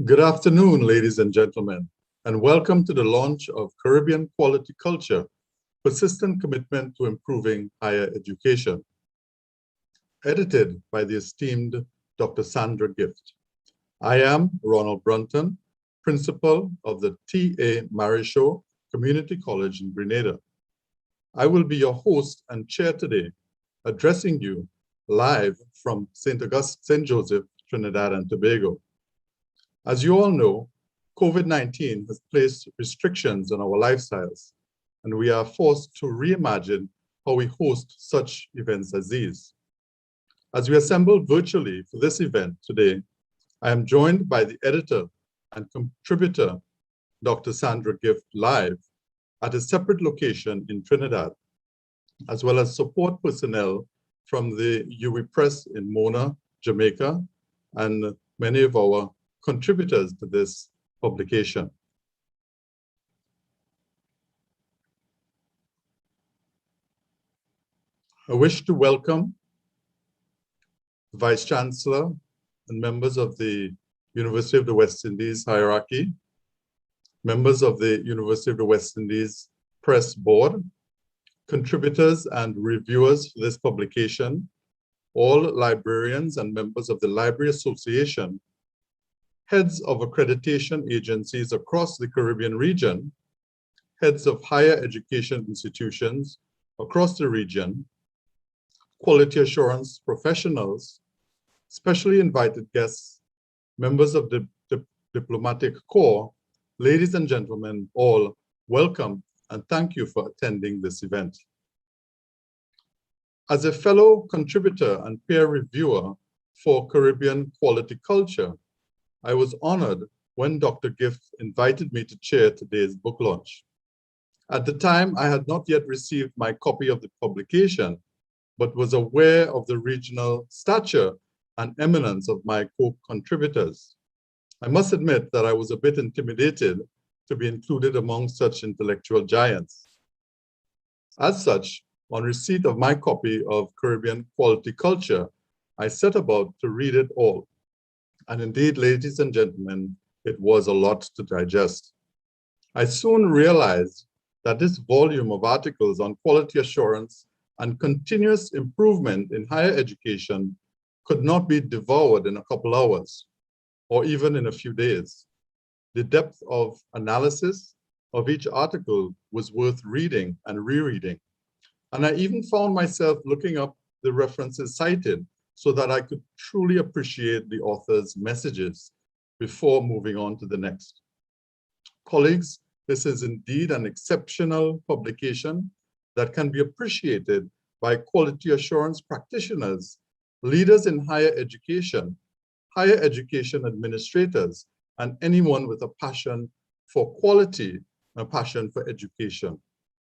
Good afternoon, ladies and gentlemen, and welcome to the launch of Caribbean Quality Culture, Persistent Commitment to Improving Higher Education, edited by the esteemed Dr. Sandra Gift. I am Ronald Brunton, principal of the T.A. Marichaud Community College in Grenada. I will be your host and chair today, addressing you live from St. Joseph, Trinidad and Tobago. As you all know, COVID-19 has placed restrictions on our lifestyles, and we are forced to reimagine how we host such events as these. As we assemble virtually for this event today, I am joined by the editor and contributor, Dr. Sandra Gift, live at a separate location in Trinidad, as well as support personnel from the UWI Press in Mona, Jamaica, and many of our contributors to this publication. I wish to welcome the Vice Chancellor and members of the University of the West Indies hierarchy, members of the University of the West Indies Press Board, contributors and reviewers for this publication, all librarians and members of the Library Association, heads of accreditation agencies across the Caribbean region, heads of higher education institutions across the region, quality assurance professionals, specially invited guests, members of the diplomatic corps, ladies and gentlemen, all welcome and thank you for attending this event. As a fellow contributor and peer reviewer for Caribbean Quality Culture, I was honored when Dr. Gift invited me to chair today's book launch. At the time, I had not yet received my copy of the publication, but was aware of the regional stature and eminence of my co-contributors. I must admit that I was a bit intimidated to be included among such intellectual giants. As such, on receipt of my copy of Caribbean Quality Culture, I set about to read it all. And indeed, ladies and gentlemen, it was a lot to digest. I soon realized that this volume of articles on quality assurance and continuous improvement in higher education could not be devoured in a couple hours, or even in a few days. The depth of analysis of each article was worth reading and rereading. And I even found myself looking up the references cited so that I could truly appreciate the author's messages before moving on to the next. Colleagues, this is indeed an exceptional publication that can be appreciated by quality assurance practitioners, leaders in higher education administrators, and anyone with a passion for quality, a passion for education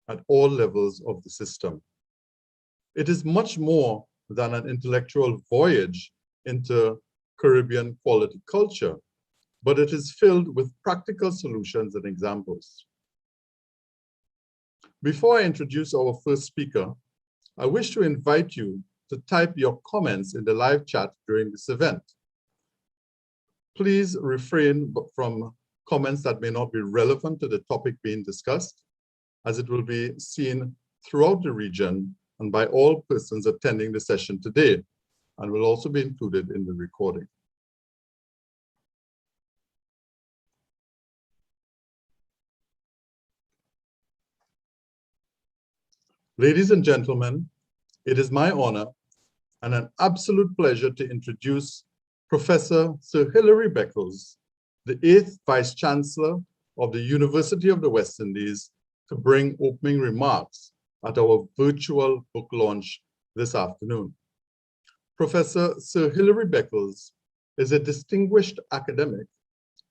at all levels of the system. It is much more than an intellectual voyage into Caribbean quality culture, but it is filled with practical solutions and examples. Before I introduce our first speaker, I wish to invite you to type your comments in the live chat during this event. Please refrain from comments that may not be relevant to the topic being discussed, as it will be seen throughout the region and by all persons attending the session today, and will also be included in the recording. Ladies and gentlemen, it is my honor and an absolute pleasure to introduce Professor Sir Hilary Beckles, the 8th Vice Chancellor of the University of the West Indies, to bring opening remarks at our virtual book launch this afternoon. Professor Sir Hilary Beckles is a distinguished academic,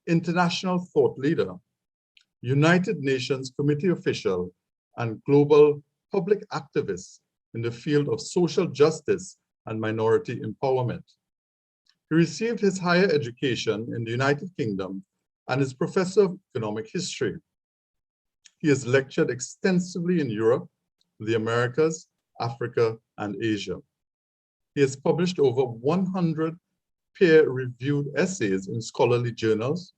international thought leader, United Nations Committee official, and global public activist in the field of social justice and minority empowerment. He received his higher education in the United Kingdom and is professor of economic history. He has lectured extensively in Europe, the Americas, Africa, and Asia. He has published over 100 peer-reviewed essays in scholarly journals,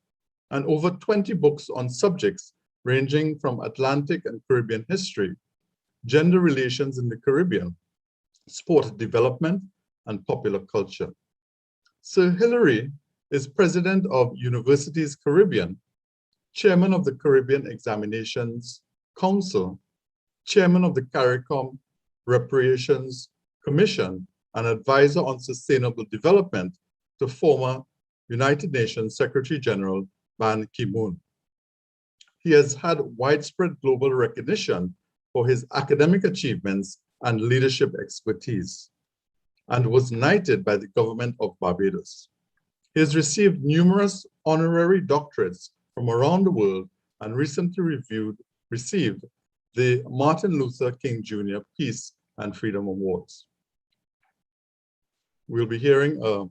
and over 20 books on subjects ranging from Atlantic and Caribbean history, gender relations in the Caribbean, sport development, and popular culture. Sir Hilary is president of Universities Caribbean, chairman of the Caribbean Examinations Council, chairman of the CARICOM Reparations Commission, and advisor on sustainable development to former United Nations Secretary General Ban Ki-moon. He has had widespread global recognition for his academic achievements and leadership expertise, and was knighted by the government of Barbados. He has received numerous honorary doctorates from around the world and recently received the Martin Luther King Jr. Peace and Freedom Awards. We'll be hearing a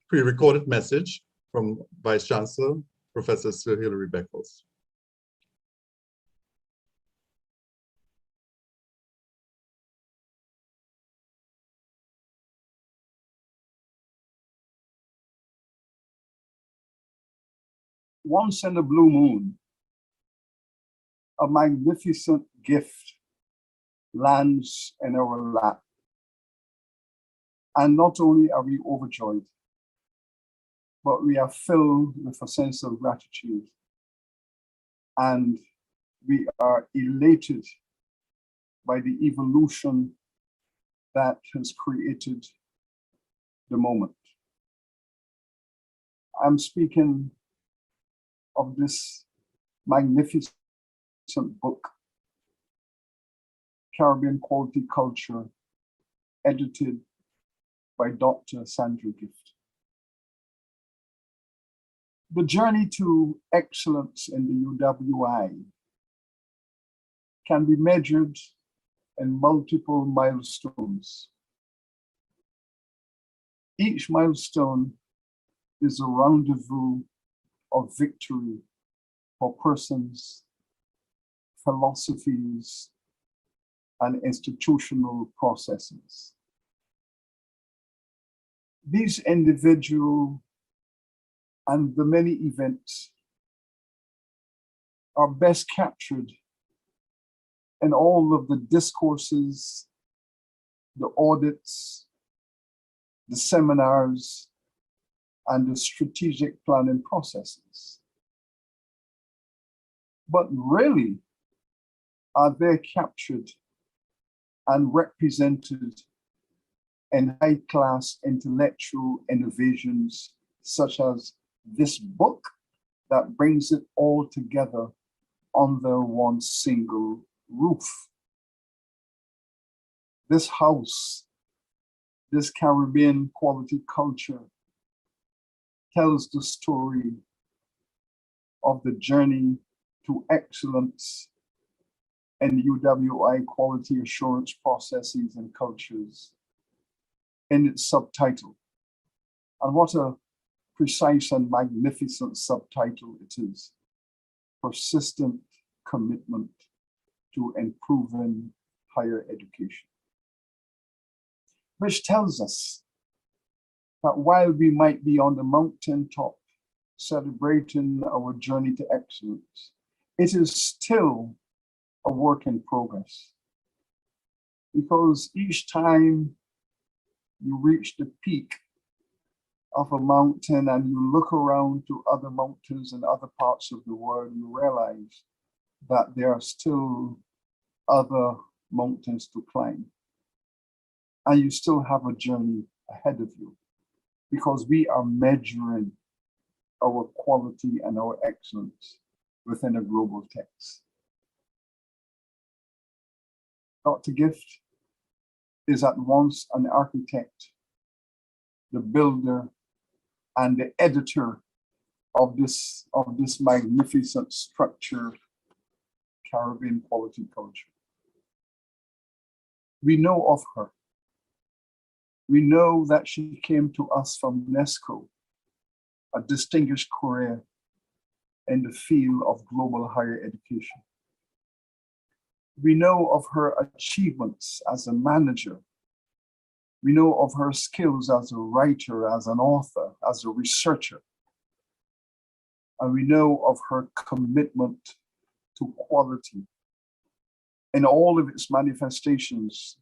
pre-recorded message from Vice Chancellor, Professor Sir Hilary Beckles. Once in a blue moon, a magnificent gift lands in our lap. And not only are we overjoyed, but we are filled with a sense of gratitude. And we are elated by the evolution that has created the moment. I'm speaking of this magnificent book, Caribbean Quality Culture, edited by Dr. Sandra Gift. The journey to excellence in the UWI can be measured in multiple milestones. Each milestone is a rendezvous of victory for persons, philosophies, and institutional processes. These individual and the many events are best captured in all of the discourses, the audits, the seminars, and the strategic planning processes. But really, are they captured and represented in high-class intellectual innovations such as this book that brings it all together under one single roof? This house, this Caribbean quality culture, tells the story of the journey to excellence in UWI quality assurance processes and cultures in its subtitle. And what a precise and magnificent subtitle it is: Persistent Commitment to Improving Higher Education. Which tells us that while we might be on the mountaintop celebrating our journey to excellence, it is still a work in progress. Because each time you reach the peak of a mountain and you look around to other mountains in other parts of the world, you realize that there are still other mountains to climb. And you still have a journey ahead of you, because we are measuring our quality and our excellence within a global text. Dr. Gift is at once an architect, the builder, and the editor of this magnificent structure, Caribbean quality culture. We know of her. We know that she came to us from UNESCO, a distinguished career in the field of global higher education. We know of her achievements as a manager We know of her skills as a writer, as an author, as a researcher. And we know of her commitment to quality in all of its manifestations,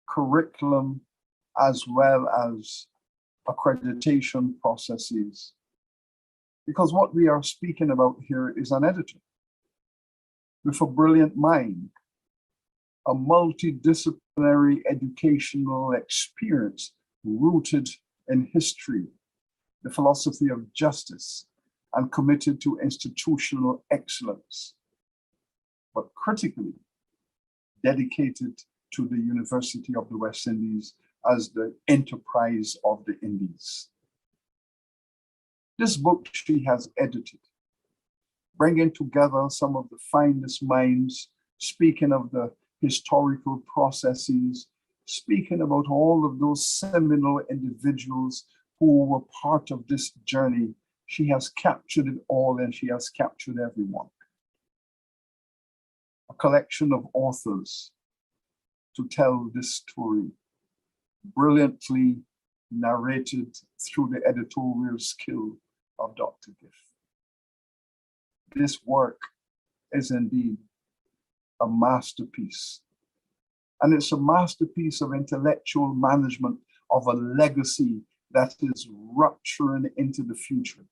curriculum, as well as accreditation processes. Because what we are speaking about here is an editor with a brilliant mind, a multidisciplinary educational experience rooted in history, the philosophy of justice, and committed to institutional excellence, but critically dedicated to the University of the West Indies as the enterprise of the Indies. This book she has edited, bringing together some of the finest minds, speaking of the historical processes, speaking about all of those seminal individuals who were part of this journey. She has captured it all, and she has captured everyone. A collection of authors to tell this story, brilliantly narrated through the editorial skill of Dr. Gift. This work is indeed a masterpiece. And it's a masterpiece of intellectual management of a legacy that is rupturing into the future.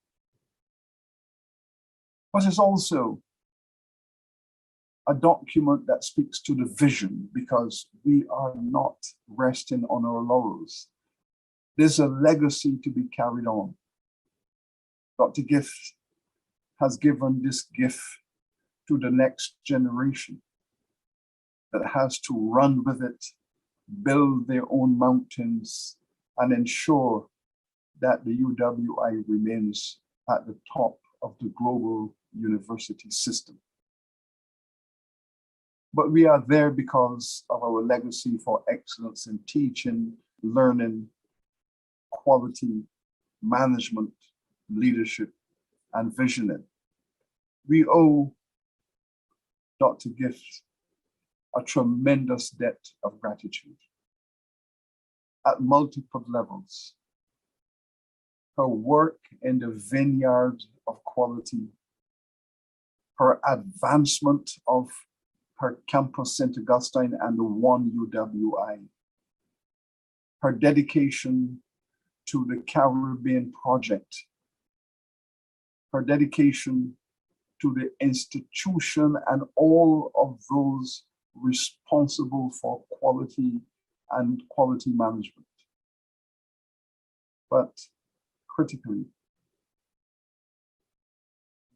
But it's also a document that speaks to the vision, because we are not resting on our laurels. There's a legacy to be carried on. Dr. Gift has given this gift to the next generation that has to run with it, build their own mountains, and ensure that the UWI remains at the top of the global university system. But we are there because of our legacy for excellence in teaching, learning, quality, management, leadership, and visioning. We owe Dr. Gift a tremendous debt of gratitude at multiple levels. Her work in the vineyard of quality, her advancement of her campus St. Augustine and the One UWI, her dedication to the Caribbean Project, her dedication to the institution and all of those responsible for quality and quality management. But critically,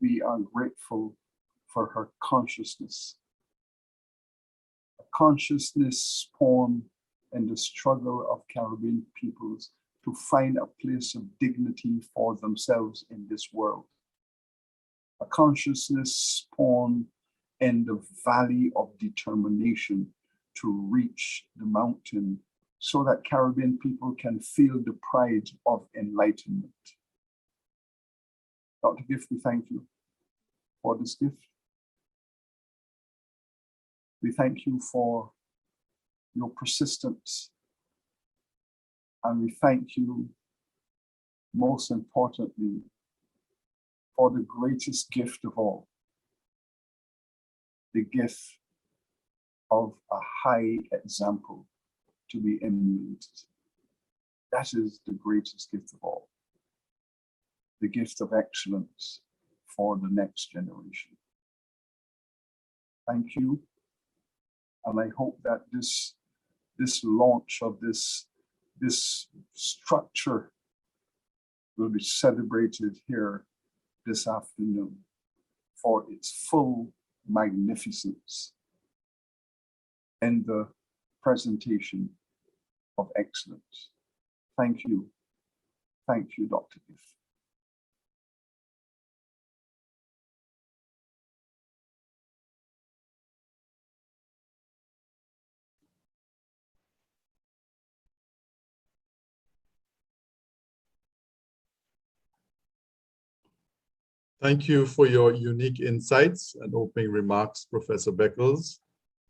we are grateful for her consciousness, a consciousness born in the struggle of Caribbean peoples to find a place of dignity for themselves in this world. A consciousness spawned in the valley of determination to reach the mountain so that Caribbean people can feel the pride of enlightenment. Dr. Gift, we thank you for this gift. We thank you for your persistence. And we thank you, most importantly, for the greatest gift of all, the gift of a high example to be emulated. That is the greatest gift of all, the gift of excellence for the next generation. Thank you. And I hope that this launch of this structure will be celebrated here this afternoon for its full magnificence in the presentation of excellence. Thank you. Thank you, Dr. Gift. Thank you for your unique insights and opening remarks, Professor Beckles.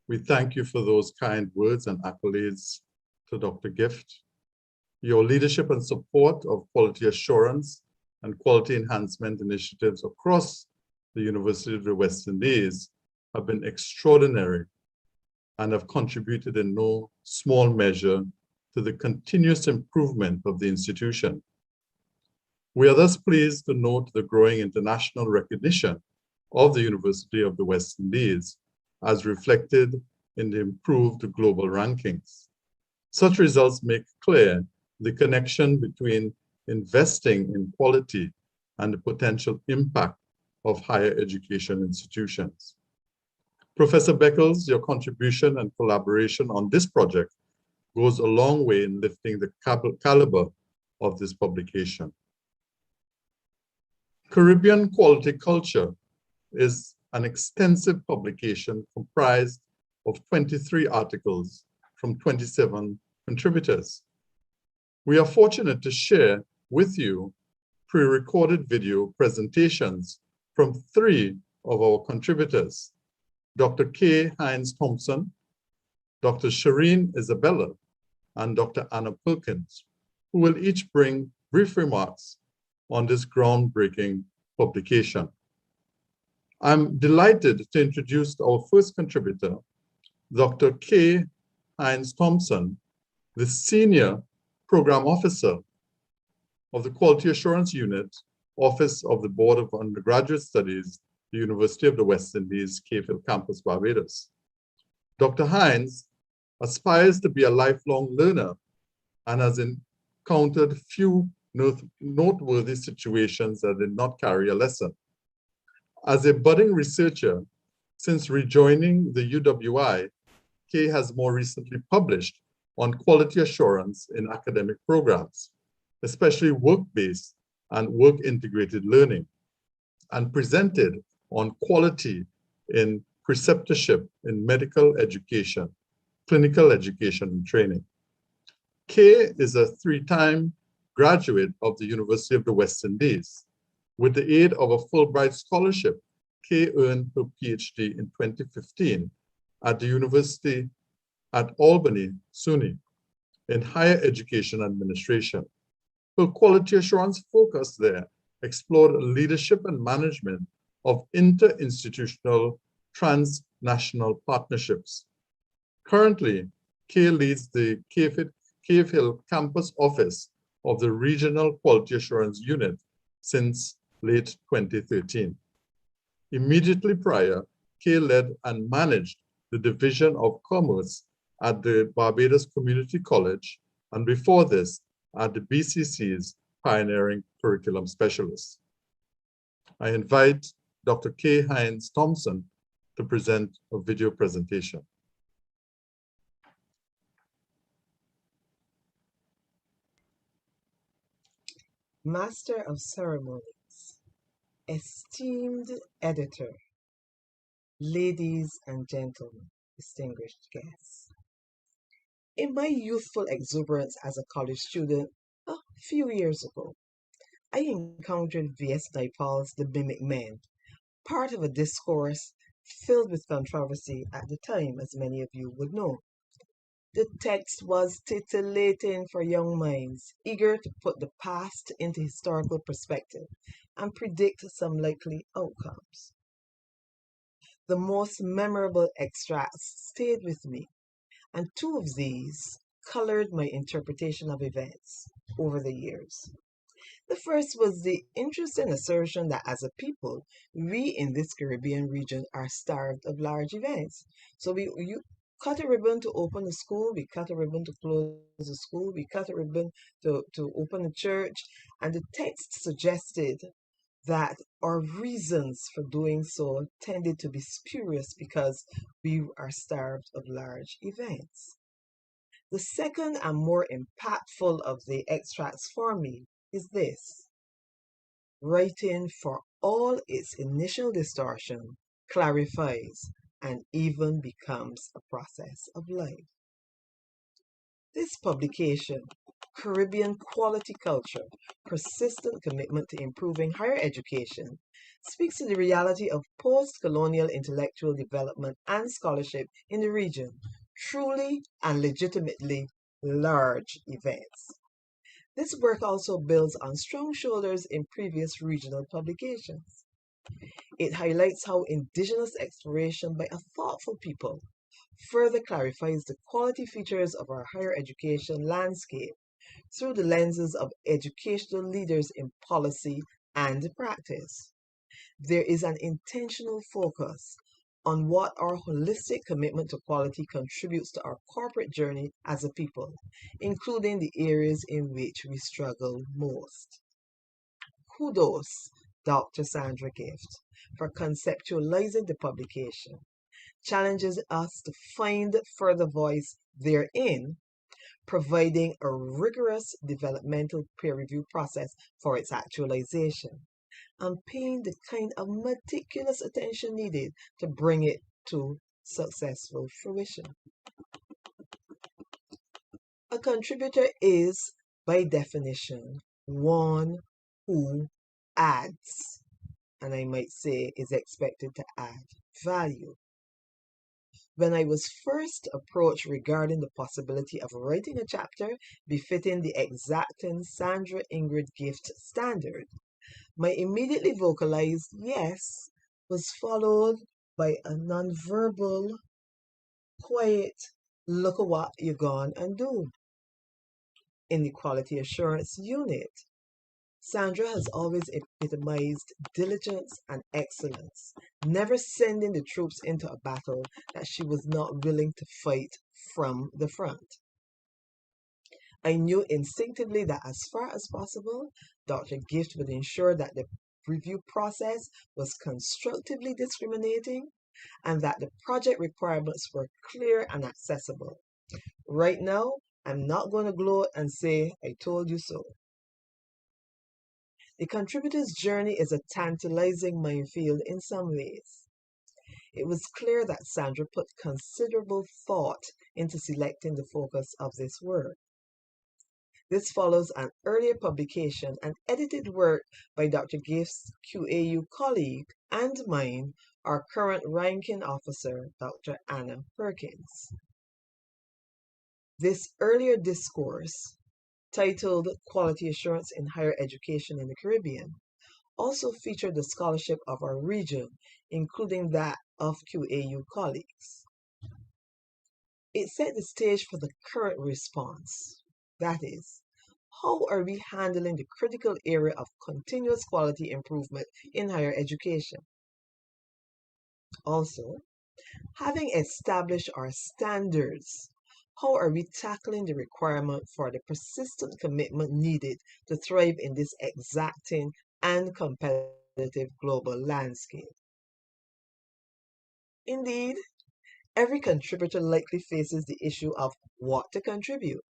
We thank you for those kind words and accolades to Dr. Gift. Your leadership and support of quality assurance and quality enhancement initiatives across the University of the West Indies have been extraordinary and have contributed in no small measure to the continuous improvement of the institution. We are thus pleased to note the growing international recognition of the University of the West Indies as reflected in the improved global rankings. Such results make clear the connection between investing in quality and the potential impact of higher education institutions. Professor Beckles, your contribution and collaboration on this project goes a long way in lifting the caliber of this publication. Caribbean Quality Culture is an extensive publication comprised of 23 articles from 27 contributors. We are fortunate to share with you pre-recorded video presentations from 3 of our contributors, Dr. K. Hines Thompson, Dr. Shireen Isabella, and Dr. Anna Perkins, who will each bring brief remarks on this groundbreaking publication. I'm delighted to introduce our first contributor, Dr. K. Hines Thompson, the Senior Program Officer of the Quality Assurance Unit, Office of the Board of Undergraduate Studies, the University of the West Indies, Cave Hill Campus, Barbados. Dr. Hines aspires to be a lifelong learner and has encountered few noteworthy situations that did not carry a lesson. As a budding researcher, since rejoining the UWI, Kay has more recently published on quality assurance in academic programs, especially work-based and work-integrated learning, and presented on quality in preceptorship in medical education, clinical education and training. Kay is a 3-time graduate of the University of the West Indies. With the aid of a Fulbright scholarship, Kay earned her PhD in 2015 at the University at Albany, SUNY, in higher education administration. Her quality assurance focus there explored leadership and management of interinstitutional transnational partnerships. Currently, Kay leads the Cave Hill Campus Office of the Regional Quality Assurance Unit since late 2013. Immediately prior, Kay led and managed the Division of Commerce at the Barbados Community College, and before this, at the BCC's Pioneering Curriculum Specialist. I invite Dr. K. Hines Thompson to present a video presentation. Master of Ceremonies, esteemed editor, ladies and gentlemen, distinguished guests. In my youthful exuberance as a college student a few years ago, I encountered V.S. Naipaul's The Mimic Men, part of a discourse filled with controversy at the time, as many of you would know. The text was titillating for young minds, eager to put the past into historical perspective and predict some likely outcomes. The most memorable extracts stayed with me, and 2 of these colored my interpretation of events over the years. The first was the interesting assertion that as a people, we in this Caribbean region are starved of large events. So you cut a ribbon to open a school, we cut a ribbon to close a school, we cut a ribbon to open a church, and the text suggested that our reasons for doing so tended to be spurious because we are starved of large events. The second and more impactful of the extracts for me is this: writing, for all its initial distortion, clarifies and even becomes a process of life. This publication, Caribbean Quality Culture, Persistent Commitment to Improving Higher Education, speaks to the reality of post-colonial intellectual development and scholarship in the region, truly and legitimately large events. This work also builds on strong shoulders in previous regional publications. It highlights how Indigenous exploration by a thoughtful people further clarifies the quality features of our higher education landscape through the lenses of educational leaders in policy and practice. There is an intentional focus on what our holistic commitment to quality contributes to our corporate journey as a people, including the areas in which we struggle most. Kudos, Dr. Sandra Gift, for conceptualizing the publication, challenges us to find further voice therein, providing a rigorous developmental peer review process for its actualization, and paying the kind of meticulous attention needed to bring it to successful fruition. A contributor is, by definition, one who adds, and I might say is expected to add value. When I was first approached regarding the possibility of writing a chapter befitting the exacting Sandra Ingrid Gift standard, my immediately vocalized yes was followed by a nonverbal, quiet, look at what you're gone and do. In the quality assurance unit, Sandra has always epitomized diligence and excellence, never sending the troops into a battle that she was not willing to fight from the front. I knew instinctively that as far as possible, Dr. Gift would ensure that the review process was constructively discriminating and that the project requirements were clear and accessible. Right now, I'm not going to gloat and say, I told you so. The contributor's journey is a tantalizing minefield in some ways. It was clear that Sandra put considerable thought into selecting the focus of this work. This follows an earlier publication and edited work by Dr. Gift's QAU colleague and mine, our current ranking officer, Dr. Anna Perkins. This earlier discourse, titled Quality Assurance in Higher Education in the Caribbean, also featured the scholarship of our region, including that of QAU colleagues. It set the stage for the current response. That is, how are we handling the critical area of continuous quality improvement in higher education? Also, having established our standards, how are we tackling the requirement for the persistent commitment needed to thrive in this exacting and competitive global landscape? Indeed, every contributor likely faces the issue of what to contribute.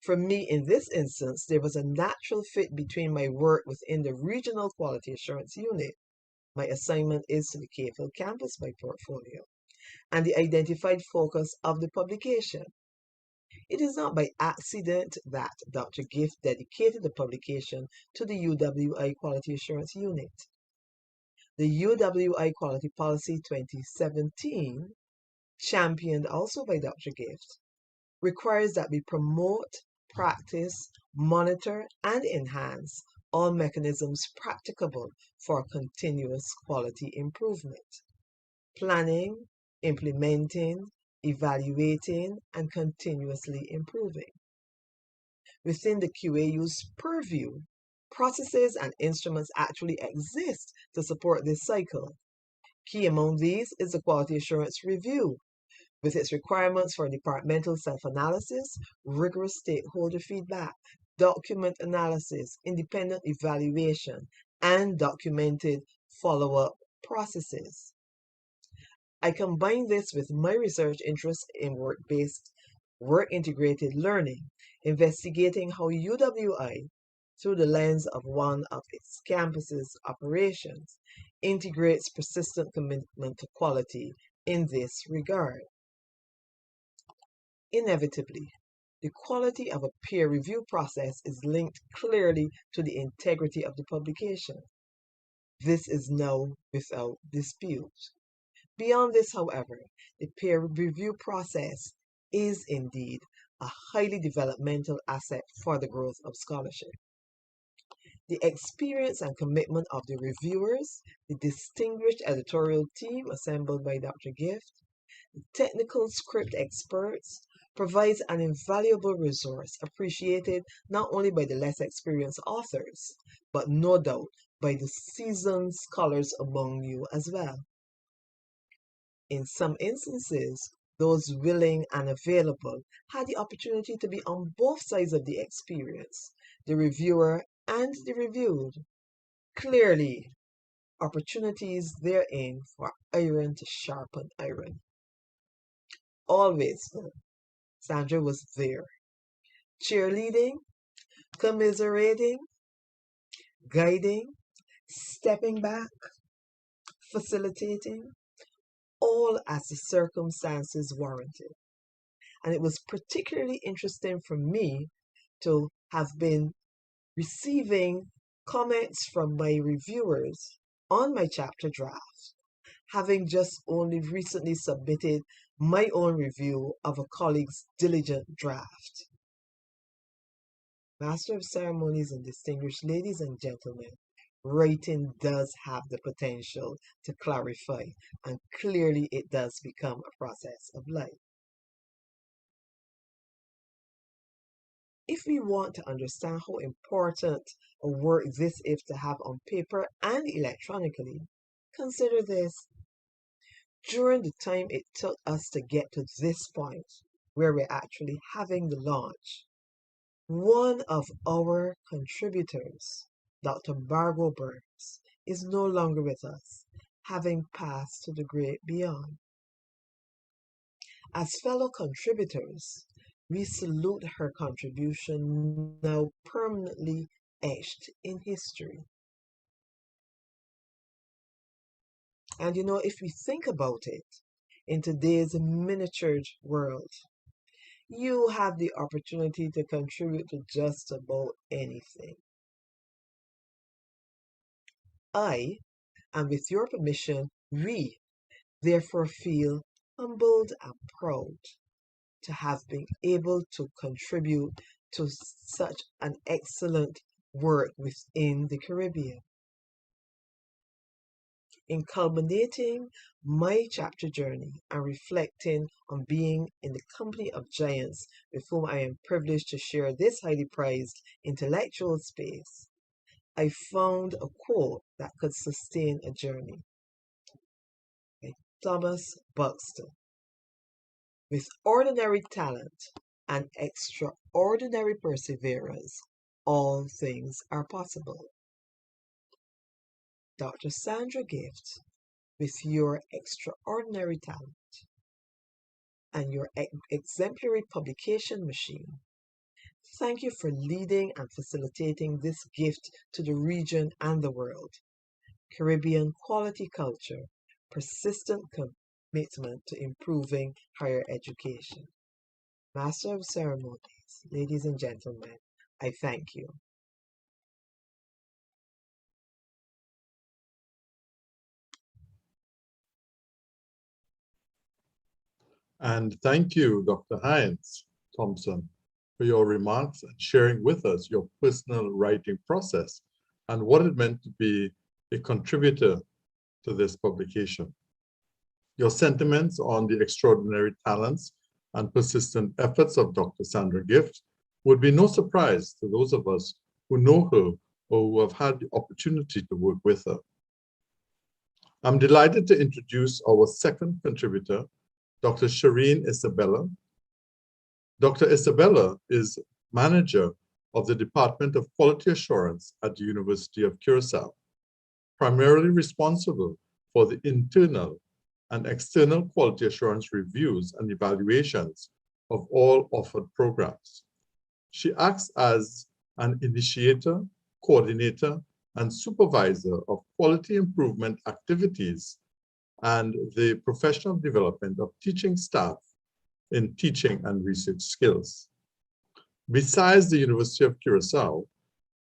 For me, in this instance, there was a natural fit between my work within the Regional Quality Assurance Unit. My assignment is to the Cave campus, my portfolio, and the identified focus of the publication. It is not by accident that Dr. Gift dedicated the publication to the UWI Quality Assurance Unit. The UWI Quality Policy 2017, championed also by Dr. Gift, requires that we promote, practice, monitor, and enhance all mechanisms practicable for continuous quality improvement. Planning, implementing, evaluating, and continuously improving. Within the QAU's purview, processes and instruments actually exist to support this cycle. Key among these is the Quality Assurance Review, with its requirements for departmental self-analysis, rigorous stakeholder feedback, document analysis, independent evaluation, and documented follow-up processes. I combine this with my research interest in work-based, work-integrated learning, investigating how UWI, through the lens of one of its campus's operations, integrates persistent commitment to quality in this regard. Inevitably, the quality of a peer review process is linked clearly to the integrity of the publication. This is now without dispute. Beyond this, however, the peer review process is indeed a highly developmental asset for the growth of scholarship. The experience and commitment of the reviewers, the distinguished editorial team assembled by Dr. Gift, the technical script experts, provides an invaluable resource appreciated not only by the less experienced authors, but no doubt by the seasoned scholars among you as well. In some instances, those willing and available had the opportunity to be on both sides of the experience, the reviewer and the reviewed. Clearly, opportunities therein for iron to sharpen iron. Always, though, Sandra was there, cheerleading, commiserating, guiding, stepping back, facilitating, all as the circumstances warranted. And it was particularly interesting for me to have been receiving comments from my reviewers on my chapter draft, having just only recently submitted my own review of a colleague's diligent draft. Master of Ceremonies and distinguished ladies and gentlemen, writing does have the potential to clarify, and clearly it does become a process of life. If we want to understand how important a work this is to have on paper and electronically, consider this. During the time it took us to get to this point, where we're actually having the launch, one of our contributors, Dr. Margot Burns, is no longer with us, having passed to the great beyond. As fellow contributors, we salute her contribution now permanently etched in history. And you know, if we think about it, in today's miniatured world, you have the opportunity to contribute to just about anything. I, and with your permission, we therefore feel humbled and proud to have been able to contribute to such an excellent work within the Caribbean. In culminating my chapter journey and reflecting on being in the company of giants with whom I am privileged to share this highly prized intellectual space, I found a quote that could sustain a journey by Thomas Buxton. With ordinary talent and extraordinary perseverance, all things are possible. Dr. Sandra Gift, with your extraordinary talent and your exemplary publication machine, thank you for leading and facilitating this gift to the region and the world. Caribbean quality culture, persistent commitment to improving higher education. Master of Ceremonies, ladies and gentlemen, I thank you. And thank you, Dr. Hines Thompson, for your remarks and sharing with us your personal writing process and what it meant to be a contributor to this publication. Your sentiments on the extraordinary talents and persistent efforts of Dr. Sandra Gift would be no surprise to those of us who know her or who have had the opportunity to work with her. I'm delighted to introduce our second contributor, Dr. Shireen Isabella. Dr. Isabella is manager of the Department of Quality Assurance at the University of Curacao, primarily responsible for the internal and external quality assurance reviews and evaluations of all offered programs. She acts as an initiator, coordinator, and supervisor of quality improvement activities and the professional development of teaching staff in teaching and research skills. Besides the University of Curacao,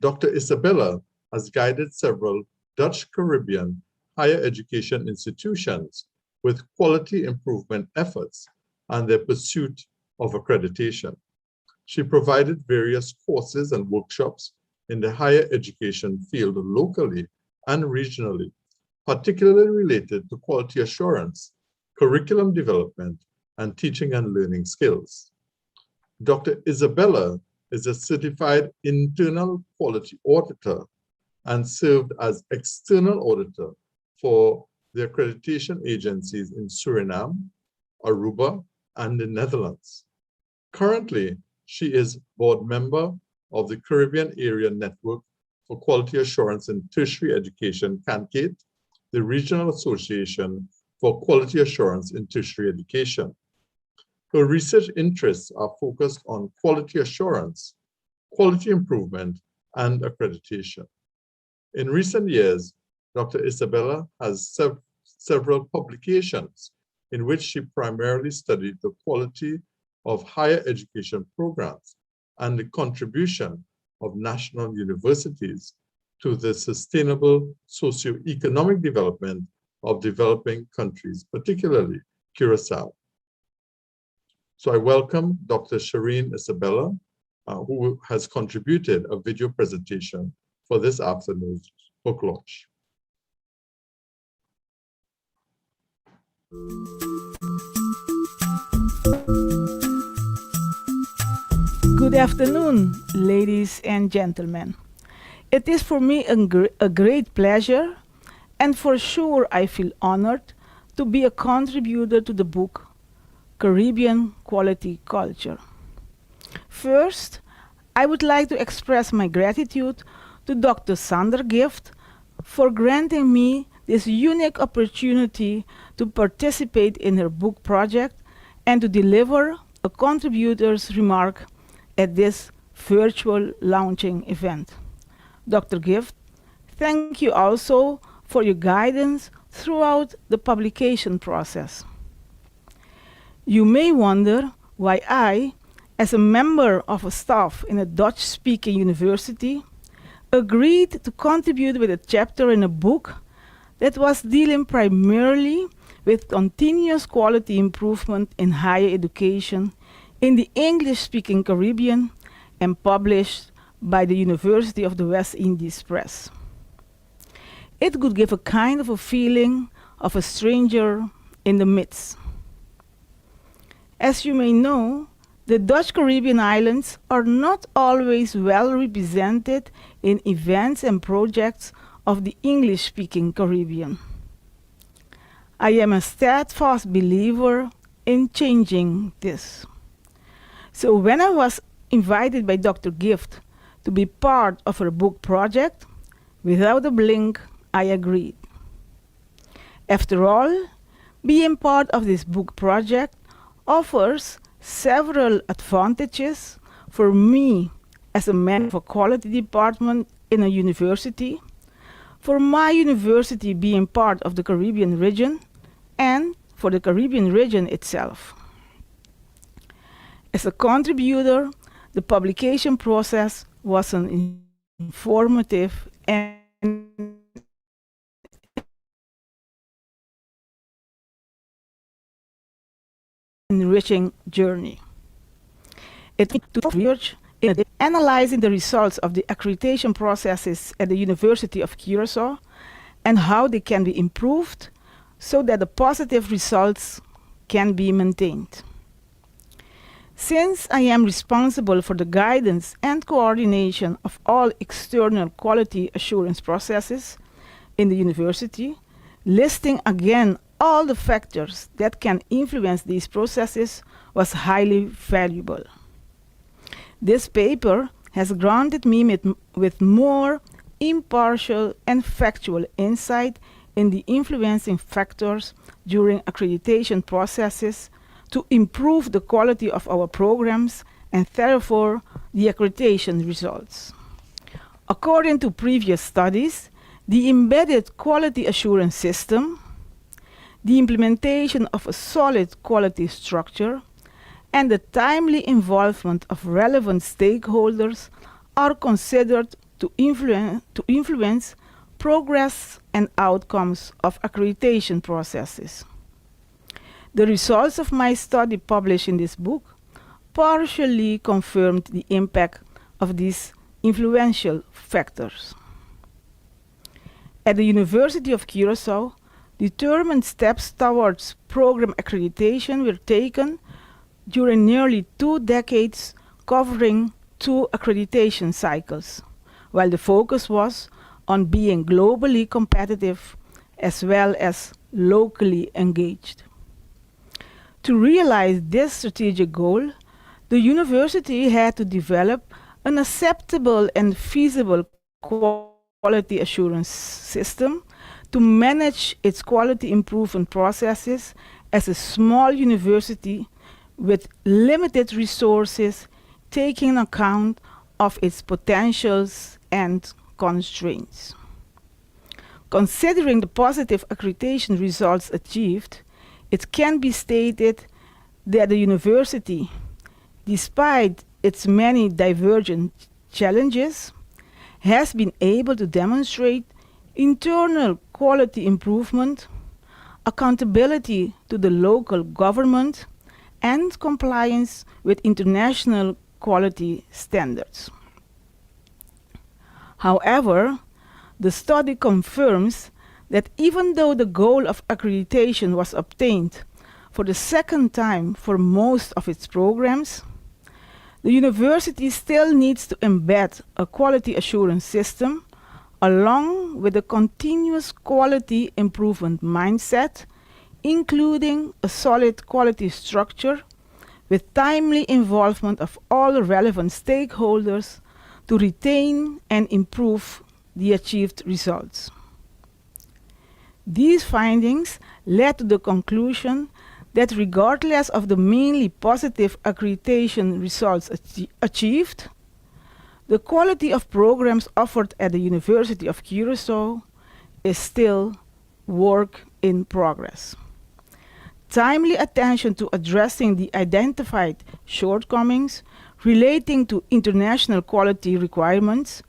Dr. Isabella has guided several Dutch Caribbean higher education institutions with quality improvement efforts and their pursuit of accreditation. She provided various courses and workshops in the higher education field locally and regionally, particularly related to quality assurance, curriculum development, and teaching and learning skills. Dr. Isabella is a certified internal quality auditor and served as external auditor for the accreditation agencies in Suriname, Aruba, and the Netherlands. Currently, she is board member of the Caribbean Area Network for Quality Assurance in Tertiary Education, CANCATE, the Regional Association for Quality Assurance in Tertiary Education. Her research interests are focused on quality assurance, quality improvement, and accreditation. In recent years, Dr. Isabella has several publications in which she primarily studied the quality of higher education programs and the contribution of national universities to the sustainable socio-economic development of developing countries, particularly Curacao. So I welcome Dr. Shireen Isabella, who has contributed a video presentation for this afternoon's book launch. Good afternoon, ladies and gentlemen. It is for me a great pleasure, and for sure I feel honored, to be a contributor to the book Caribbean Quality Culture. First, I would like to express my gratitude to Dr. Sandra Gift for granting me this unique opportunity to participate in her book project and to deliver a contributor's remark at this virtual launching event. Dr. Gift, thank you also for your guidance throughout the publication process. You may wonder why I, as a member of a staff in a Dutch-speaking university, agreed to contribute with a chapter in a book that was dealing primarily with continuous quality improvement in higher education in the English-speaking Caribbean and published by the University of the West Indies Press. It could give a kind of a feeling of a stranger in the midst. As you may know, the Dutch Caribbean islands are not always well represented in events and projects of the English-speaking Caribbean. I am a steadfast believer in changing this. So when I was invited by Dr. Gift to be part of her book project, without a blink, I agreed. After all, being part of this book project offers several advantages for me as a member of a quality department in a university, for my university being part of the Caribbean region, and for the Caribbean region itself. As a contributor, the publication process was an informative and enriching journey. It took research in analyzing the results of the accreditation processes at the University of Curacao and how they can be improved so that the positive results can be maintained. Since I am responsible for the guidance and coordination of all external quality assurance processes in the university, listing again all the factors that can influence these processes was highly valuable. This paper has granted me with more impartial and factual insight in the influencing factors during accreditation processes to improve the quality of our programs and therefore the accreditation results. According to previous studies, the embedded quality assurance system, the implementation of a solid quality structure, and the timely involvement of relevant stakeholders are considered to influence progress and outcomes of accreditation processes. The results of my study published in this book partially confirmed the impact of these influential factors. At the University of Curacao, determined steps towards program accreditation were taken during nearly 2 decades, covering 2 accreditation cycles, while the focus was on being globally competitive as well as locally engaged. To realize this strategic goal, the university had to develop an acceptable and feasible quality assurance system to manage its quality improvement processes as a small university with limited resources, taking account of its potentials and constraints. Considering the positive accreditation results achieved, it can be stated that the university, despite its many divergent challenges, has been able to demonstrate internal quality improvement, accountability to the local government, and compliance with international quality standards. However, the study confirms that even though the goal of accreditation was obtained for the second time for most of its programs, the university still needs to embed a quality assurance system along with a continuous quality improvement mindset, including a solid quality structure with timely involvement of all relevant stakeholders to retain and improve the achieved results. These findings led to the conclusion that regardless of the mainly positive accreditation results achieved, the quality of programs offered at the University of Curacao is still work in progress. Timely attention to addressing the identified shortcomings relating to international quality requirements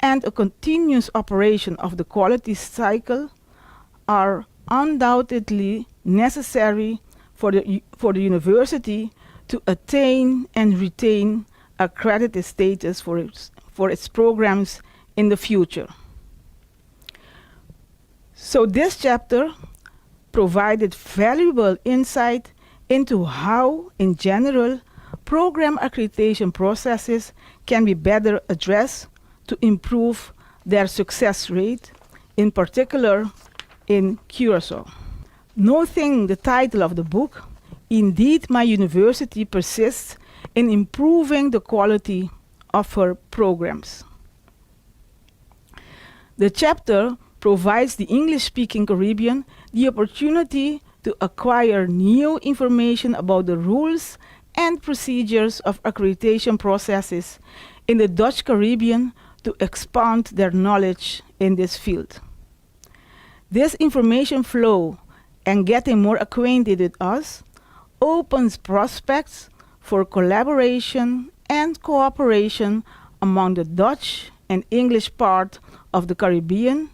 and a continuous operation of the quality cycle are undoubtedly necessary for the university to attain and retain accredited status for its programs in the future. So this chapter provided valuable insight into how, in general, program accreditation processes can be better addressed to improve their success rate, in particular in Curacao. Noting the title of the book, indeed my university persists in improving the quality of her programs. The chapter provides the English-speaking Caribbean the opportunity to acquire new information about the rules and procedures of accreditation processes in the Dutch Caribbean to expand their knowledge in this field. This information flow and getting more acquainted with us opens prospects for collaboration and cooperation among the Dutch and English part of the Caribbean,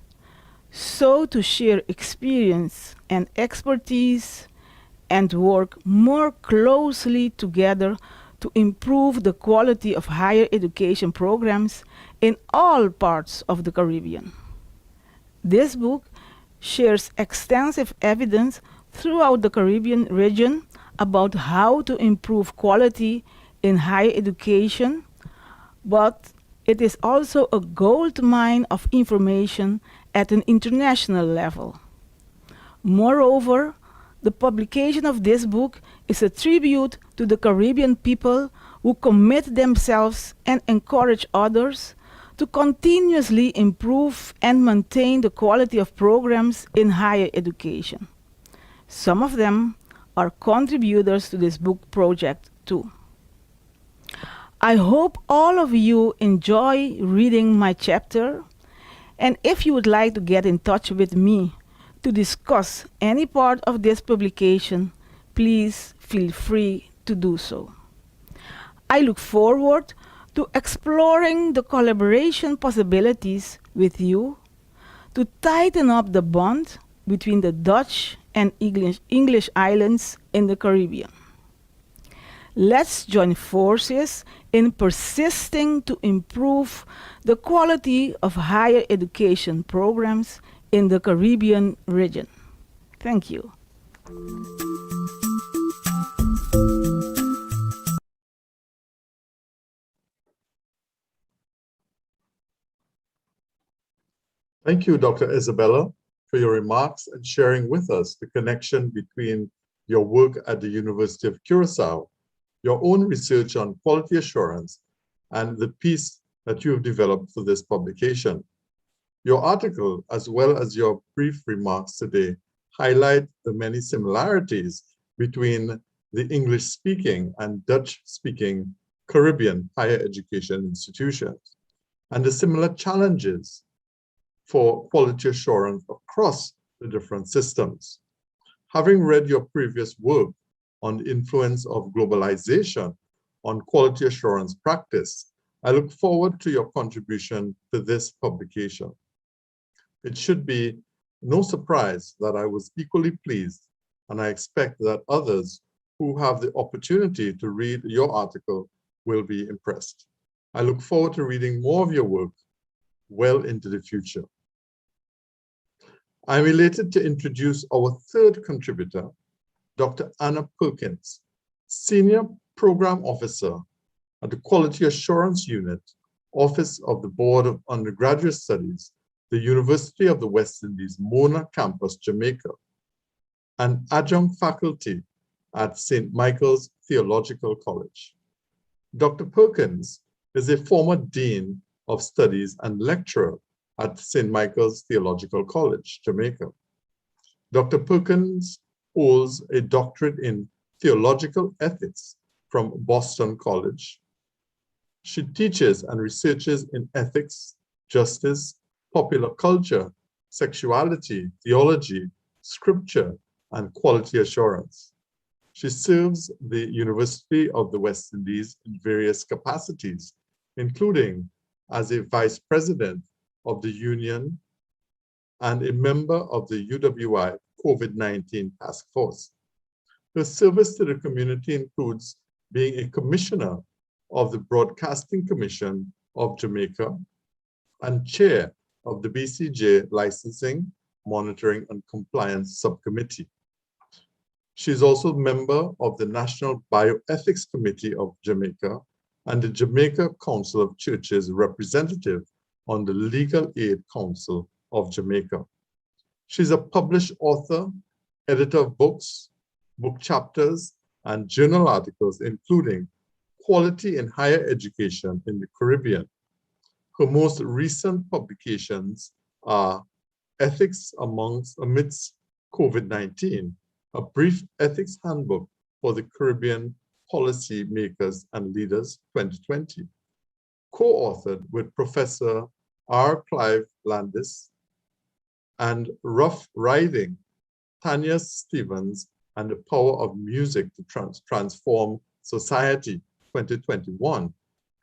so to share experience and expertise and work more closely together to improve the quality of higher education programs in all parts of the Caribbean. This book shares extensive evidence throughout the Caribbean region about how to improve quality in higher education, but it is also a gold mine of information at an international level. Moreover, the publication of this book is a tribute to the Caribbean people who commit themselves and encourage others to continuously improve and maintain the quality of programs in higher education. Some of them are contributors to this book project too. I hope all of you enjoy reading my chapter, and if you would like to get in touch with me to discuss any part of this publication, please feel free to do so. I look forward to exploring the collaboration possibilities with you to tighten up the bond between the Dutch and English islands in the Caribbean. Let's join forces in persisting to improve the quality of higher education programs in the Caribbean region. Thank you. Thank you, Dr. Isabella, for your remarks and sharing with us the connection between your work at the University of Curacao, your own research on quality assurance, and the piece that you have developed for this publication. Your article, as well as your brief remarks today, highlight the many similarities between the English-speaking and Dutch-speaking Caribbean higher education institutions, and the similar challenges for quality assurance across the different systems. Having read your previous work on the influence of globalization on quality assurance practice, I look forward to your contribution to this publication. It should be no surprise that I was equally pleased, and I expect that others who have the opportunity to read your article will be impressed. I look forward to reading more of your work well into the future. I'm elated to introduce our third contributor, Dr. Anna Perkins, Senior Program Officer at the Quality Assurance Unit, Office of the Board of Undergraduate Studies, the University of the West Indies, Mona Campus, Jamaica, and adjunct faculty at St. Michael's Theological College. Dr. Perkins is a former Dean of Studies and lecturer at St. Michael's Theological College, Jamaica. Dr. Perkins holds a doctorate in theological ethics from Boston College. She teaches and researches in ethics, justice, popular culture, sexuality, theology, scripture, and quality assurance. She serves the University of the West Indies in various capacities, including as a vice president of the union and a member of the UWI COVID-19 task force. Her service to the community includes being a commissioner of the Broadcasting Commission of Jamaica and chair of the BCJ Licensing, Monitoring and Compliance Subcommittee. She is also a member of the National Bioethics Committee of Jamaica and the Jamaica Council of Churches representative on the Legal Aid Council of Jamaica. She's a published author, editor of books, book chapters, and journal articles, including Quality in Higher Education in the Caribbean. Her most recent publications are Ethics Amidst COVID-19, a brief ethics handbook for the Caribbean policy makers and leaders, 2020, co-authored with Professor R. Clive Landis, and Rough Riding, Tanya Stevens and the Power of Music to Transform Society, 2021,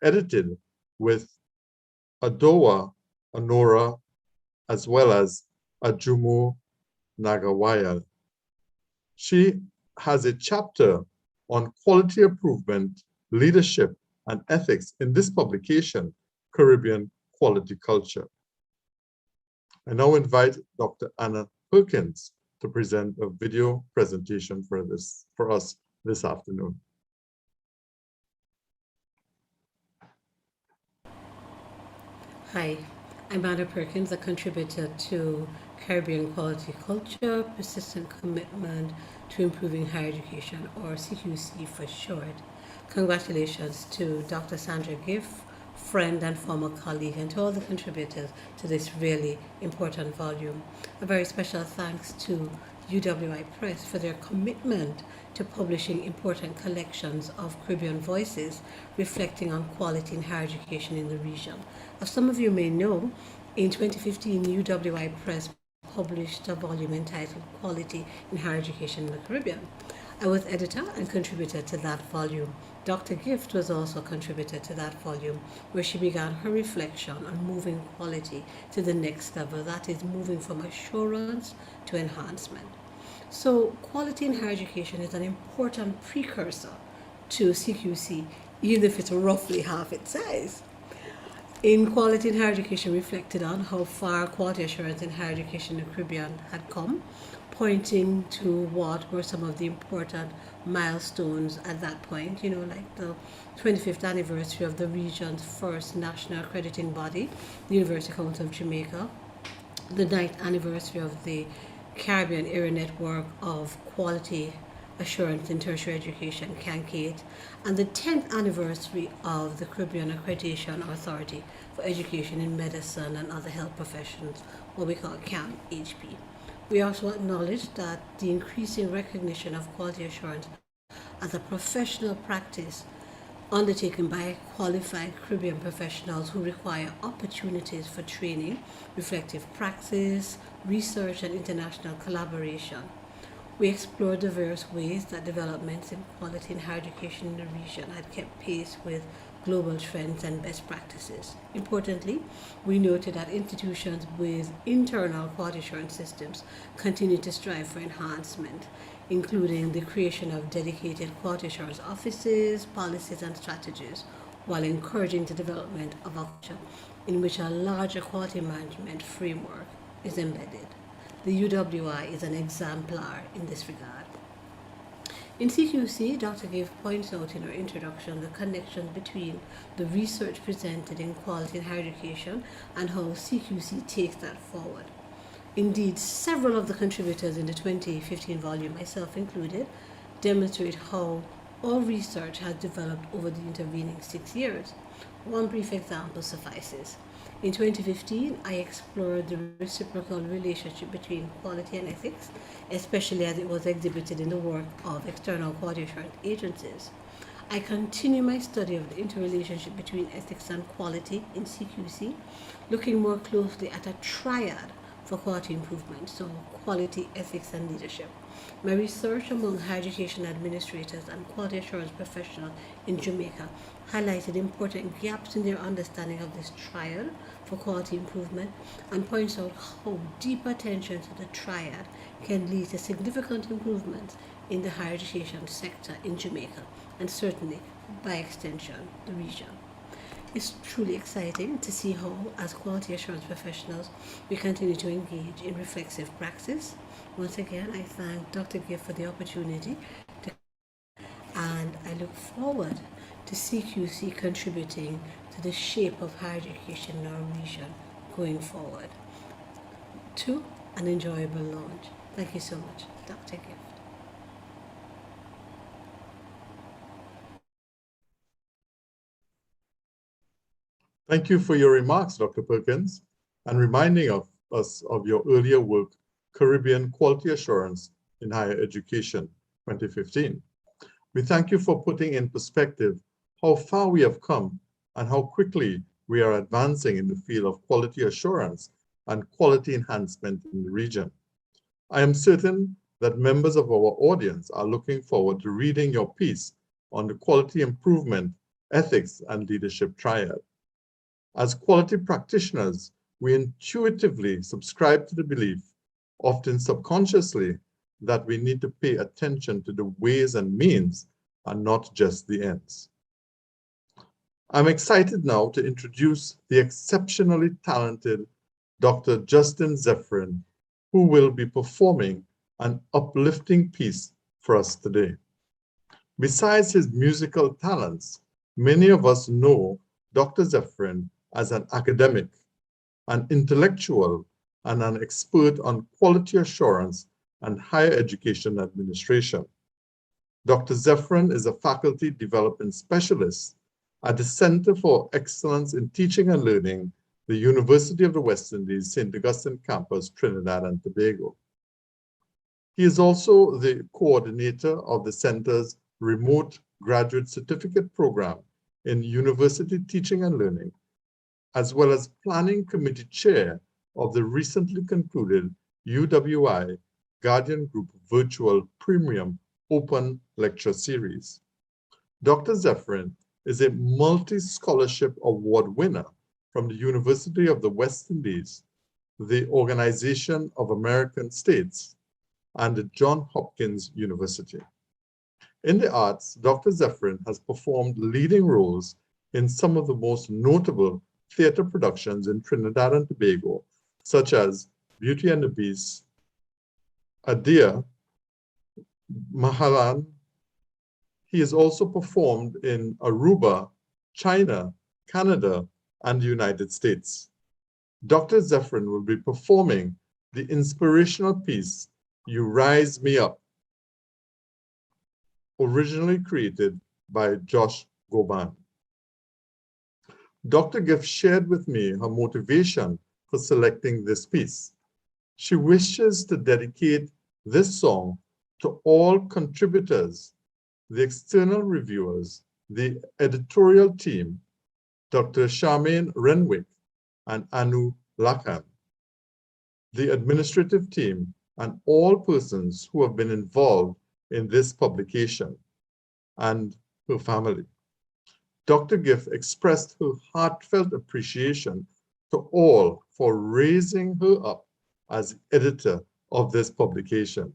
edited with Adowa Honora, as well as Ajumu Nagawayal. She has a chapter on quality improvement, leadership, and ethics in this publication, Caribbean Quality Culture. I now invite Dr. Anna Perkins to present a video presentation for us this afternoon. Hi, I'm Anna Perkins, a contributor to Caribbean Quality Culture, Persistent Commitment to Improving Higher Education, or CQC for short. Congratulations to Dr. Sandra Giff, friend and former colleague, and to all the contributors to this really important volume. A very special thanks to UWI Press for their commitment to publishing important collections of Caribbean voices reflecting on quality in higher education in the region. As some of you may know, in 2015, UWI Press published a volume entitled Quality in Higher Education in the Caribbean. I was editor and contributor to that volume. Dr. Gift was also a contributor to that volume, where she began her reflection on moving quality to the next level, that is, moving from assurance to enhancement. So quality in higher education is an important precursor to CQC, even if it's roughly half its size. In Quality in Higher Education reflected on how far quality assurance in higher education in the Caribbean had come, pointing to what were some of the important milestones at that point, like the 25th anniversary of the region's first national accrediting body, the University Council of Jamaica, the 9th anniversary of the Caribbean Area Network of Quality Assurance in Tertiary Education, CANCATE, and the 10th anniversary of the Caribbean Accreditation Authority for Education in Medicine and Other Health Professions, what we call CAMP-HP. We also acknowledge that the increasing recognition of quality assurance as a professional practice undertaken by qualified Caribbean professionals who require opportunities for training, reflective practice, research, and international collaboration. We explored the various ways that developments in quality in higher education in the region had kept pace with global trends and best practices. Importantly, we noted that institutions with internal quality assurance systems continue to strive for enhancement, including the creation of dedicated quality assurance offices, policies, and strategies, while encouraging the development of a culture in which a larger quality management framework is embedded. The UWI is an exemplar in this regard. In CQC, Dr. Giff points out in her introduction the connection between the research presented in quality in higher education and how CQC takes that forward. Indeed, several of the contributors in the 2015 volume, myself included, demonstrate how all research has developed over the intervening 6 years. One brief example suffices. In 2015, I explored the reciprocal relationship between quality and ethics, especially as it was exhibited in the work of external quality assurance agencies. I continue my study of the interrelationship between ethics and quality in CQC, looking more closely at a triad for quality improvement, so quality, ethics, and leadership. My research among higher education administrators and quality assurance professionals in Jamaica highlighted important gaps in their understanding of this triad for quality improvement and points out how deep attention to the triad can lead to significant improvements in the higher education sector in Jamaica and certainly, by extension, the region. It's truly exciting to see how, as quality assurance professionals, we continue to engage in reflexive practice. Once again, I thank Dr. Giff for the opportunity and I look forward to CQC contributing to the shape of higher education in our region going forward. To an enjoyable launch. Thank you so much, Dr. Giff. Thank you for your remarks, Dr. Perkins, and reminding us of your earlier work, Caribbean Quality Assurance in Higher Education, 2015. We thank you for putting in perspective how far we have come and how quickly we are advancing in the field of quality assurance and quality enhancement in the region. I am certain that members of our audience are looking forward to reading your piece on the quality improvement, ethics, and leadership triad. As quality practitioners, we intuitively subscribe to the belief, often subconsciously, that we need to pay attention to the ways and means and not just the ends. I'm excited now to introduce the exceptionally talented Dr. Justin Zephyrin, who will be performing an uplifting piece for us today. Besides his musical talents, many of us know Dr. Zephyrin as an academic, an intellectual, and an expert on quality assurance and higher education administration. Dr. Zephyrin is a faculty development specialist at the Center for Excellence in Teaching and Learning, the University of the West Indies, St. Augustine Campus, Trinidad and Tobago. He is also the coordinator of the center's remote graduate certificate program in university teaching and learning, as well as planning committee chair of the recently concluded UWI Guardian Group Virtual Premium Open Lecture Series. Dr. Zephyrin is a multi-scholarship award winner from the University of the West Indies, the Organization of American States, and the Johns Hopkins University. In the arts, Dr. Zephyrin has performed leading roles in some of the most notable theater productions in Trinidad and Tobago, such as Beauty and the Beast, Adia, Mahalan. He has also performed in Aruba, China, Canada, and the United States. Dr. Zephyrin will be performing the inspirational piece, You Rise Me Up, originally created by Josh Goban. Dr. Gift shared with me her motivation for selecting this piece. She wishes to dedicate this song to all contributors, the external reviewers, the editorial team, Dr. Charmaine Renwick and Anu Lakan, the administrative team, and all persons who have been involved in this publication, and her family. Dr. Gift expressed her heartfelt appreciation to all for raising her up as editor of this publication,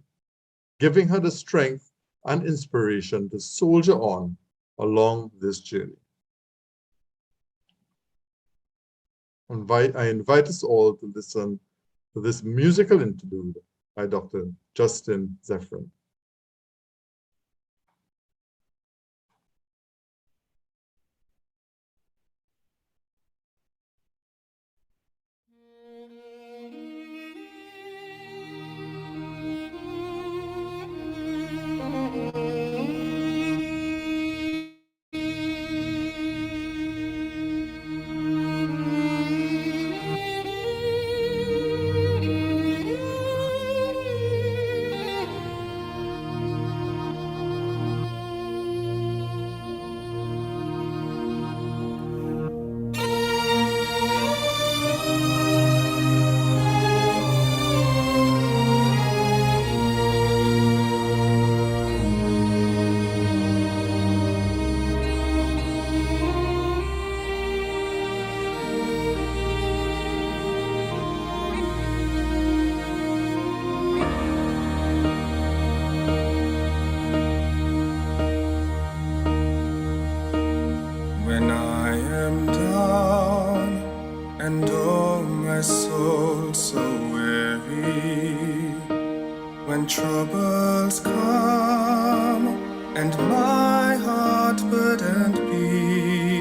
giving her the strength and inspiration to soldier on along this journey. I invite us all to listen to this musical interlude by Dr. Justin Zephyrin. When I am down and oh my soul so weary, when troubles come and my heart burdened be,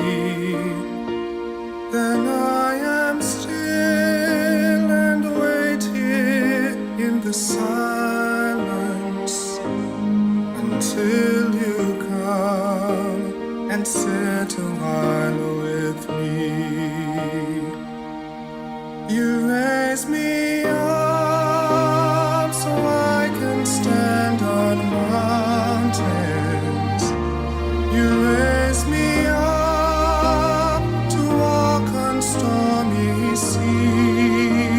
then I am still and wait here in the silence until you come and sit a while with me. You raise me up so I can stand on mountains. You raise me up to walk on stormy seas.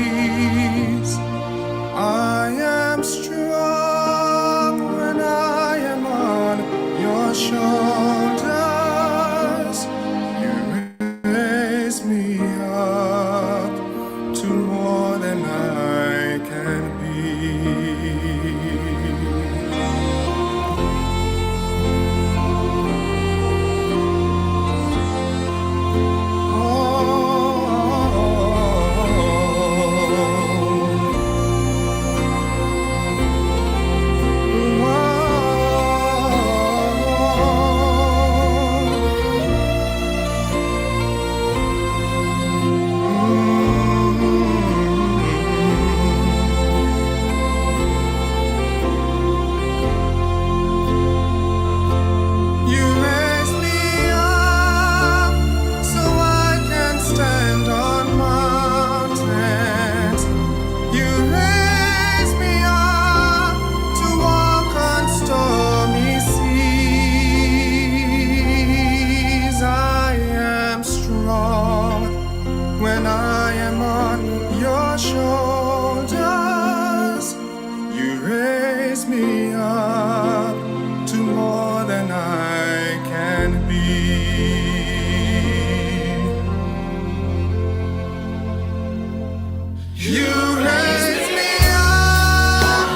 I am strong when I am on your shoulders. You raise me up to more than I can be. You raise me up so I can stand on mountains. You raise me up to walk on stormy seas. I am strong when I am on your shoulders. You raise me up to more than I can be. You raise me up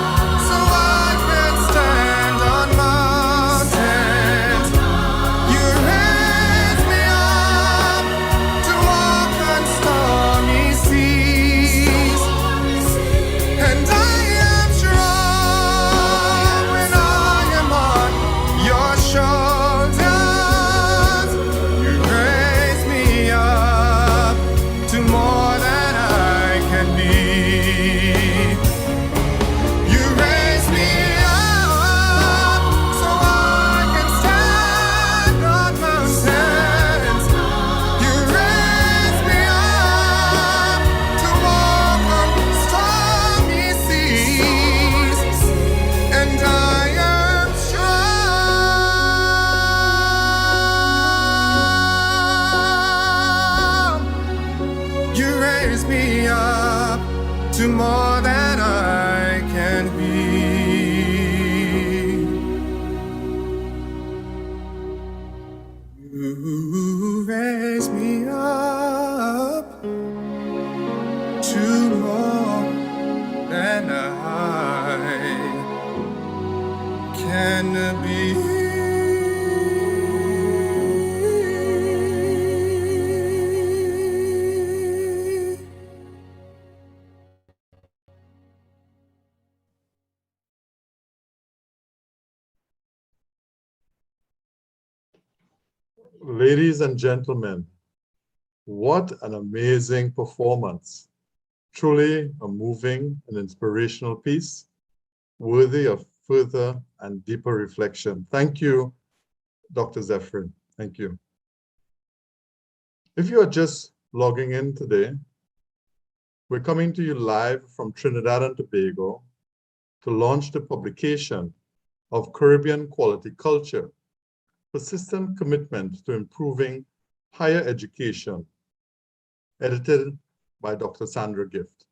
so I can stand on mountains. raise me up to more than I can be. You raise me up to more than I can be. Ladies and gentlemen, what an amazing performance. Truly a moving and inspirational piece, worthy of further and deeper reflection. Thank you, Dr. Zephyrin. Thank you. If you are just logging in today, we're coming to you live from Trinidad and Tobago to launch the publication of Caribbean Quality Culture, Persistent Commitment to Improving Higher Education, edited by Dr. Sandra Gift.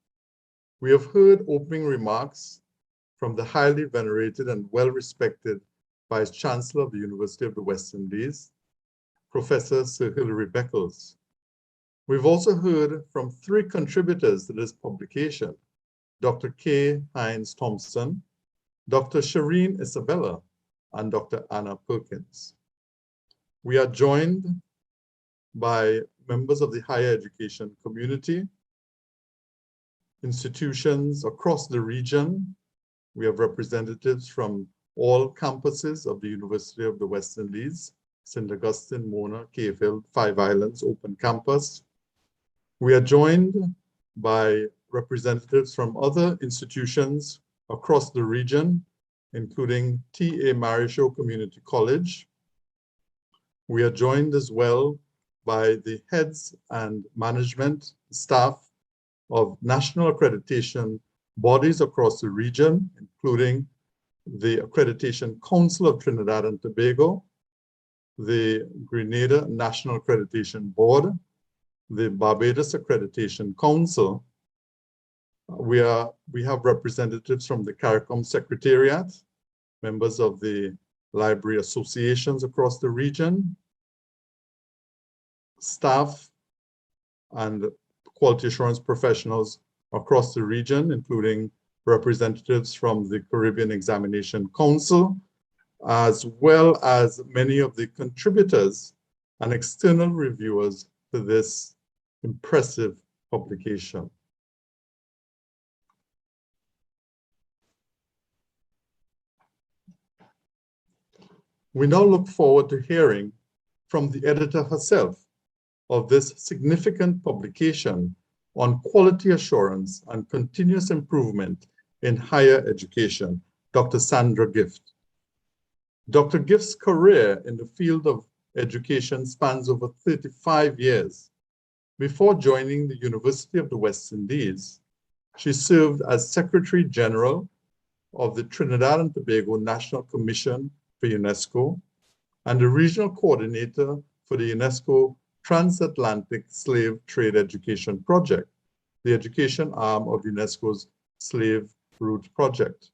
We have heard opening remarks from the highly venerated and well-respected Vice Chancellor of the University of the West Indies, Professor Sir Hilary Beckles. We've also heard from 3 contributors to this publication, Dr. K. Hines Thompson, Dr. Shireen Isabella, and Dr. Anna Perkins. We are joined by members of the higher education community, institutions across the region. We have representatives from all campuses of the University of the West Indies, St. Augustine, Mona, Cave Hill, Five Islands, Open Campus. We are joined by representatives from other institutions across the region, including T.A. Marisho Community College. We are joined as well by the heads and management staff of national accreditation bodies across the region, including the Accreditation Council of Trinidad and Tobago, the Grenada National Accreditation Board, the Barbados Accreditation Council. We have representatives from the CARICOM Secretariat, members of the library associations across the region, staff and quality assurance professionals across the region, including representatives from the Caribbean Examination Council, as well as many of the contributors and external reviewers to this impressive publication. We now look forward to hearing from the editor herself of this significant publication on quality assurance and continuous improvement in higher education, Dr. Sandra Gift. Dr. Gift's career in the field of education spans over 35 years. Before joining the University of the West Indies, she served as Secretary General of the Trinidad and Tobago National Commission for UNESCO and the Regional Coordinator for the UNESCO Transatlantic Slave Trade Education Project, the education arm of UNESCO's Slave Route Project.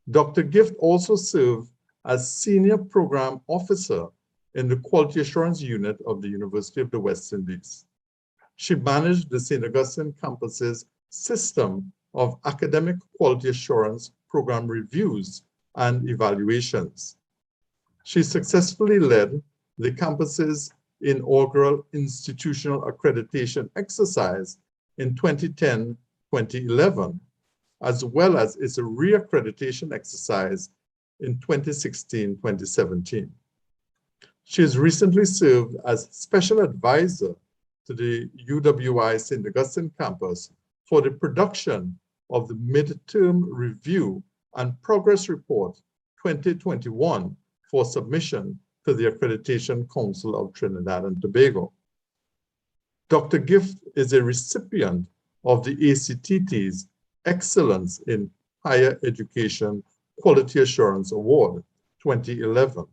Dr. Gift also served as Senior Program Officer in the Quality Assurance Unit of the University of the West Indies. She managed the St. Augustine campus's system of academic quality assurance program reviews and evaluations. She successfully led the campus's inaugural institutional accreditation exercise in 2010-2011, as well as its reaccreditation exercise in 2016-2017. She has recently served as special advisor to the UWI St. Augustine campus for the production of the midterm review and progress report 2021 for submission to the Accreditation Council of Trinidad and Tobago. Dr. Gift is a recipient of the ACTT's Excellence in Higher Education Quality Assurance Award 2011.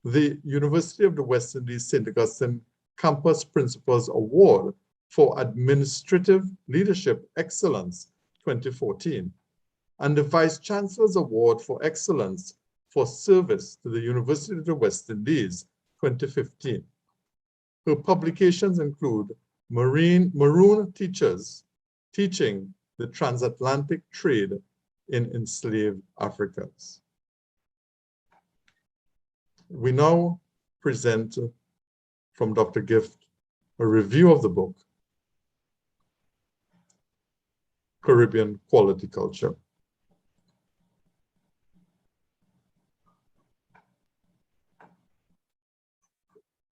The University of the West Indies St. Augustine Campus Principals Award for Administrative Leadership Excellence 2014, and the Vice Chancellor's Award for Excellence for Service to the University of the West Indies 2015. Her publications include Maroon Teachers, Teaching the Transatlantic Trade in Enslaved Africans. We now present from Dr. Gift a review of the book, Caribbean Quality Culture.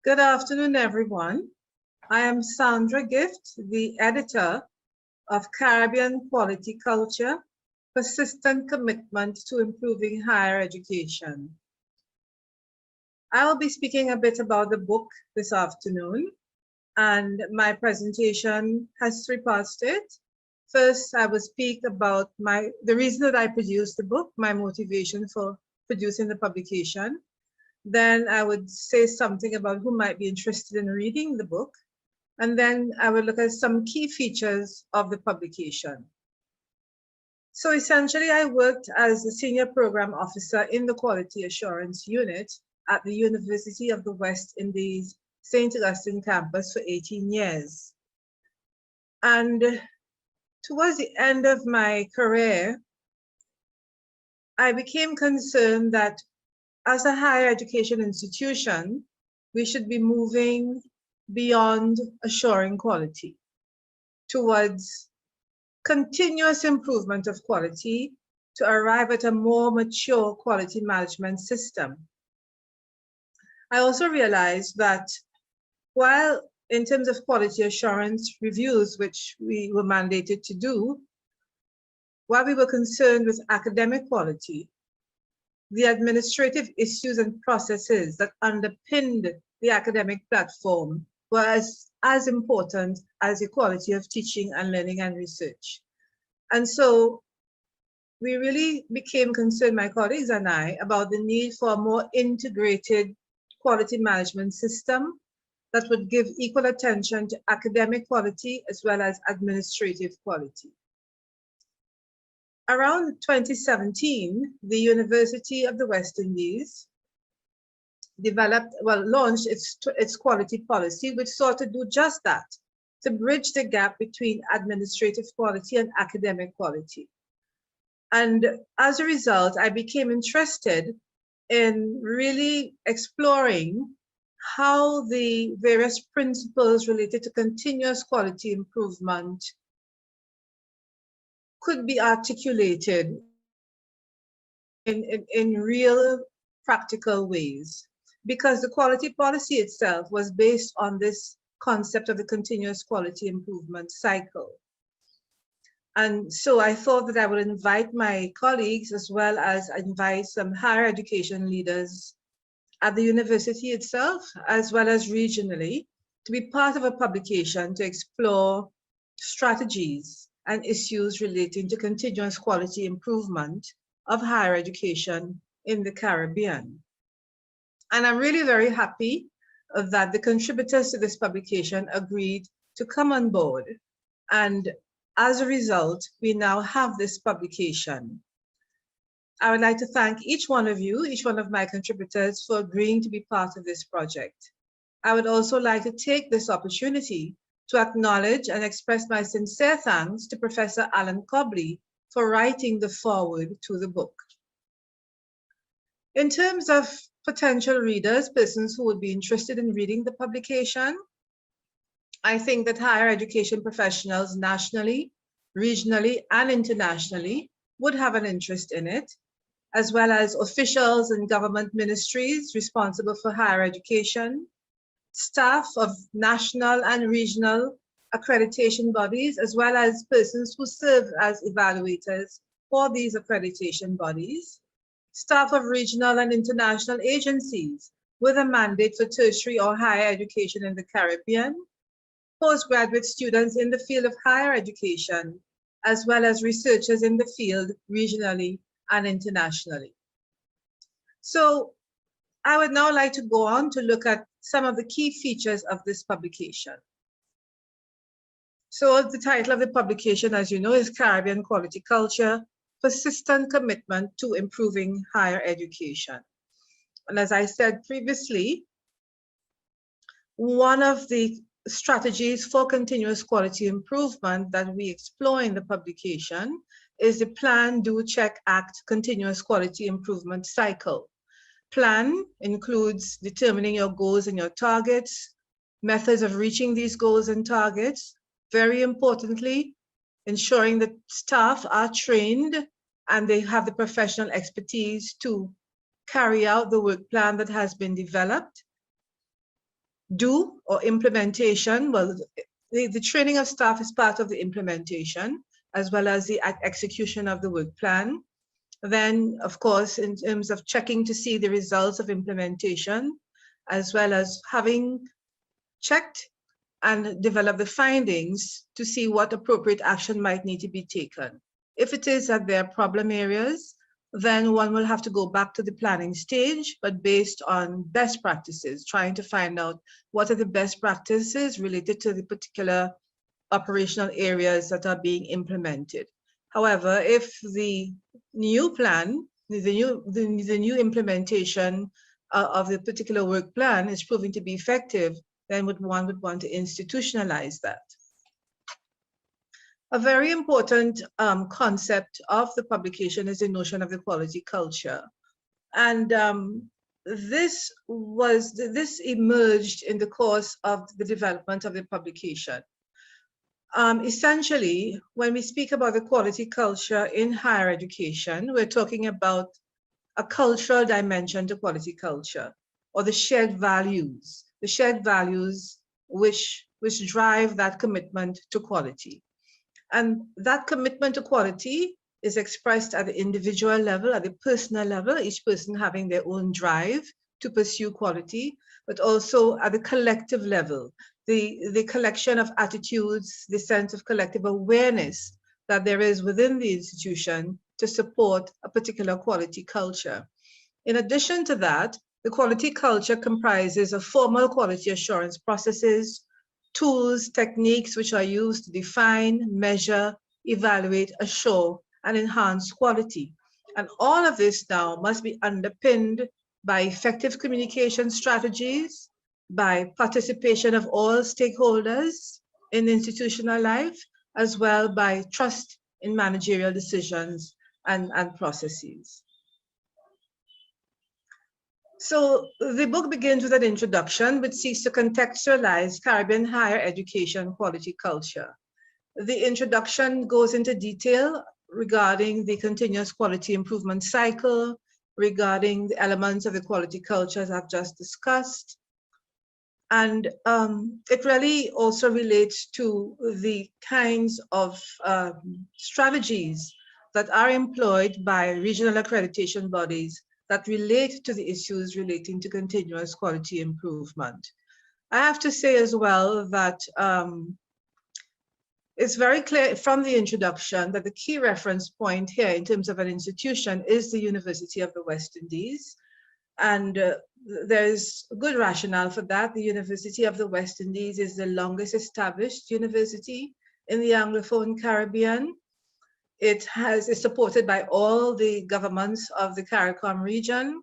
Good afternoon, everyone. I am Sandra Gift, the editor of Caribbean Quality Culture, Persistent Commitment to Improving Higher Education. I will be speaking a bit about the book this afternoon, and my presentation has 3 parts to it. First, I will speak about the reason that I produced the book, my motivation for producing the publication. Then I would say something about who might be interested in reading the book. And then I will look at some key features of the publication. So essentially, I worked as a senior program officer in the Quality Assurance Unit at the University of the West Indies, St. Augustine campus for 18 years. And towards the end of my career, I became concerned that as a higher education institution, we should be moving beyond assuring quality towards continuous improvement of quality to arrive at a more mature quality management system. I also realized that while in terms of quality assurance reviews, which we were mandated to do, while we were concerned with academic quality, the administrative issues and processes that underpinned the academic platform were as important as the quality of teaching and learning and research. And so we really became concerned, my colleagues and I, about the need for a more integrated quality management system that would give equal attention to academic quality as well as administrative quality. Around 2017, the University of the West Indies launched its quality policy, which sought to do just that, to bridge the gap between administrative quality and academic quality. And as a result, I became interested in really exploring how the various principles related to continuous quality improvement could be articulated in real practical ways, because the quality policy itself was based on this concept of the continuous quality improvement cycle. And so I thought that I would invite my colleagues as well as invite some higher education leaders at the university itself, as well as regionally, to be part of a publication to explore strategies and issues relating to continuous quality improvement of higher education in the Caribbean. And I'm really very happy that the contributors to this publication agreed to come on board. And as a result, we now have this publication. I would like to thank each one of you, each one of my contributors, for agreeing to be part of this project. I would also like to take this opportunity to acknowledge and express my sincere thanks to Professor Alan Cobley for writing the foreword to the book. In terms of potential readers, persons who would be interested in reading the publication, I think that higher education professionals nationally, regionally, and internationally would have an interest in it, as well as officials and government ministries responsible for higher education, staff of national and regional accreditation bodies, as well as persons who serve as evaluators for these accreditation bodies, staff of regional and international agencies with a mandate for tertiary or higher education in the Caribbean, postgraduate students in the field of higher education, as well as researchers in the field regionally and internationally. So I would now like to go on to look at some of the key features of this publication. So the title of the publication, as you know, is Caribbean Quality Culture, Persistent Commitment to Improving Higher Education. And as I said previously, one of the strategies for continuous quality improvement that we explore in the publication is the Plan, Do, Check, Act continuous quality improvement cycle. Plan includes determining your goals and your targets, methods of reaching these goals and targets. Very importantly, ensuring that staff are trained and they have the professional expertise to carry out the work plan that has been developed. Do, or implementation, well, the training of staff is part of the implementation, as well as the execution of the work plan. Then, of course, in terms of checking to see the results of implementation, as well as having checked and developed the findings to see what appropriate action might need to be taken. If it is that there are problem areas, then one will have to go back to the planning stage, but based on best practices, trying to find out what are the best practices related to the particular operational areas that are being implemented. However, if the new plan, the new implementation of the particular work plan is proving to be effective, then one would want to institutionalize that. A very important concept of the publication is the notion of the quality culture. And this emerged in the course of the development of the publication. Essentially, when we speak about the quality culture in higher education, we're talking about a cultural dimension to quality culture, or the shared values which drive that commitment to quality. And that commitment to quality is expressed at the individual level, at the personal level, each person having their own drive to pursue quality, but also at the collective level, the collection of attitudes, the sense of collective awareness that there is within the institution to support a particular quality culture. In addition to that, the quality culture comprises of formal quality assurance processes, tools, techniques which are used to define, measure, evaluate, assure, and enhance quality. And all of this now must be underpinned by effective communication strategies, by participation of all stakeholders in institutional life, as well by trust in managerial decisions and processes. So the book begins with an introduction which seeks to contextualize Caribbean higher education quality culture. The introduction goes into detail regarding the continuous quality improvement cycle, regarding the elements of the quality culture as I've just discussed. And it really also relates to the kinds of strategies that are employed by regional accreditation bodies that relate to the issues relating to continuous quality improvement. I have to say as well that it's very clear from the introduction that the key reference point here in terms of an institution is the University of the West Indies. And there's good rationale for that. The University of the West Indies is the longest established university in the Anglophone Caribbean. It is supported by all the governments of the CARICOM region.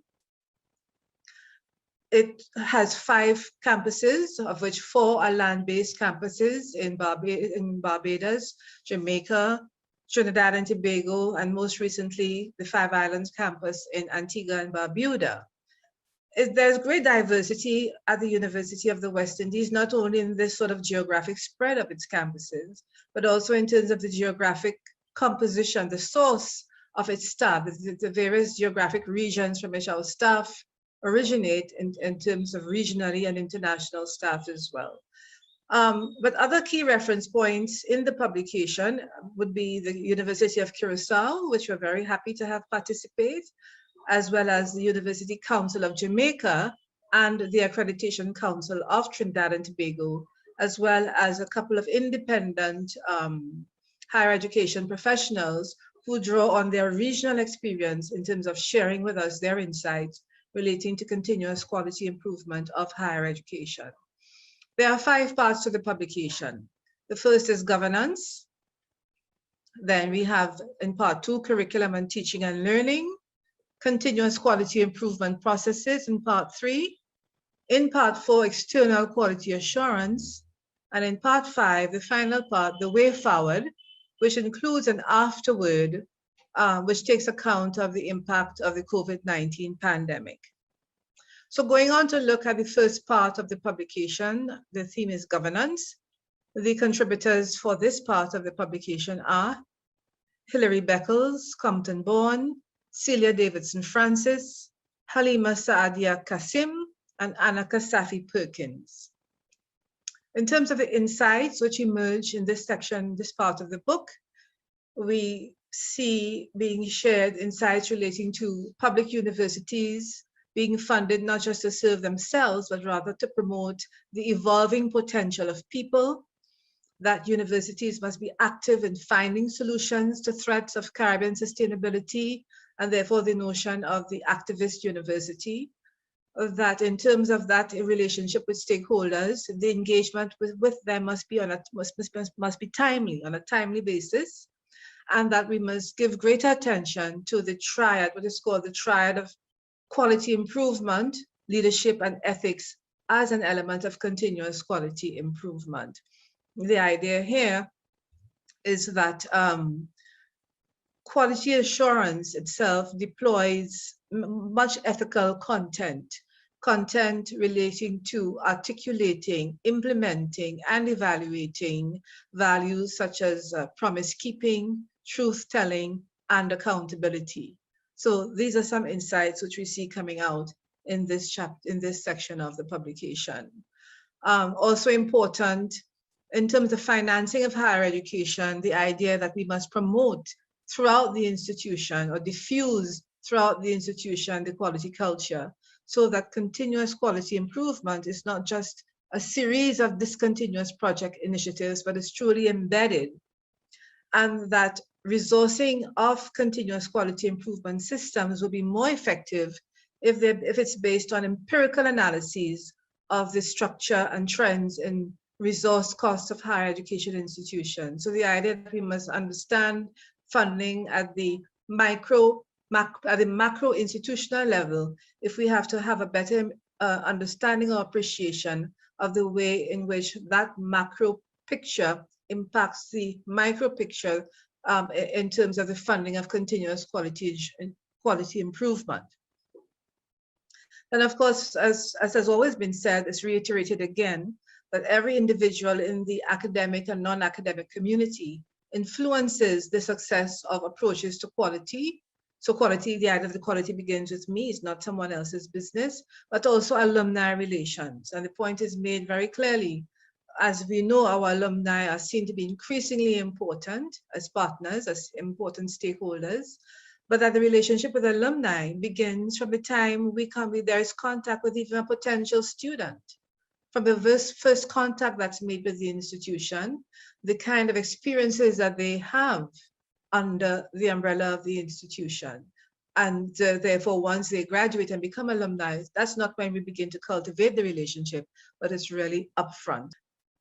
It has 5 campuses, of which 4 are land-based campuses in Barbados, Jamaica, Trinidad and Tobago, and most recently, the 5 Islands campus in Antigua and Barbuda. There's great diversity at the University of the West Indies, not only in this sort of geographic spread of its campuses, but also in terms of the geographic composition, the source of its staff, the various geographic regions from which our staff originate in terms of regionally and international staff as well. But other key reference points in the publication would be the University of Curacao, which we're very happy to have participate, as well as the University Council of Jamaica and the Accreditation Council of Trinidad and Tobago, as well as a couple of independent higher education professionals who draw on their regional experience in terms of sharing with us their insights relating to continuous quality improvement of higher education. There are 5 parts to the publication. The first is governance. Then we have in part 2, curriculum and teaching and learning, continuous quality improvement processes in part 3. In part 4, external quality assurance. And in part 5, the final part, the way forward, which includes an afterword, which takes account of the impact of the COVID-19 pandemic. So going on to look at the first part of the publication, the theme is governance. The contributors for this part of the publication are Hilary Beckles, Compton-born, Celia Davidson Francis, Halima Saadia Kasim, and Anna Kasafi Perkins. In terms of the insights which emerge in this section, this part of the book, we see being shared insights relating to public universities being funded not just to serve themselves, but rather to promote the evolving potential of people, that universities must be active in finding solutions to threats of Caribbean sustainability, and therefore the notion of the activist university, that in terms of that relationship with stakeholders, the engagement with them must be timely, on a timely basis, and that we must give greater attention to the triad, what is called the triad of quality improvement, leadership, and ethics as an element of continuous quality improvement. The idea here is that quality assurance itself deploys much ethical content relating to articulating, implementing, and evaluating values such as promise keeping, truth telling, and accountability. So these are some insights which we see coming out in this chapter, in this section of the publication. Also important in terms of financing of higher education, the idea that we must promote throughout the institution or diffuse throughout the institution the quality culture, so that continuous quality improvement is not just a series of discontinuous project initiatives, but is truly embedded, and that resourcing of continuous quality improvement systems will be more effective if it's based on empirical analyses of the structure and trends in resource costs of higher education institutions. So the idea that we must understand funding at the macro institutional level if we have to have a better understanding or appreciation of the way in which that macro picture impacts the micro picture in terms of the funding of continuous quality improvement. And of course, as has always been said, it's reiterated again, that every individual in the academic and non-academic community influences the success of approaches to quality. So quality, the idea of the quality begins with me, it's not someone else's business, but also alumni relations. And the point is made very clearly. As we know, our alumni are seen to be increasingly important as partners, as important stakeholders, but that the relationship with alumni begins from the time there is contact with even a potential student. From the first contact that's made with the institution, the kind of experiences that they have under the umbrella of the institution. And therefore, once they graduate and become alumni, that's not when we begin to cultivate the relationship, but it's really upfront.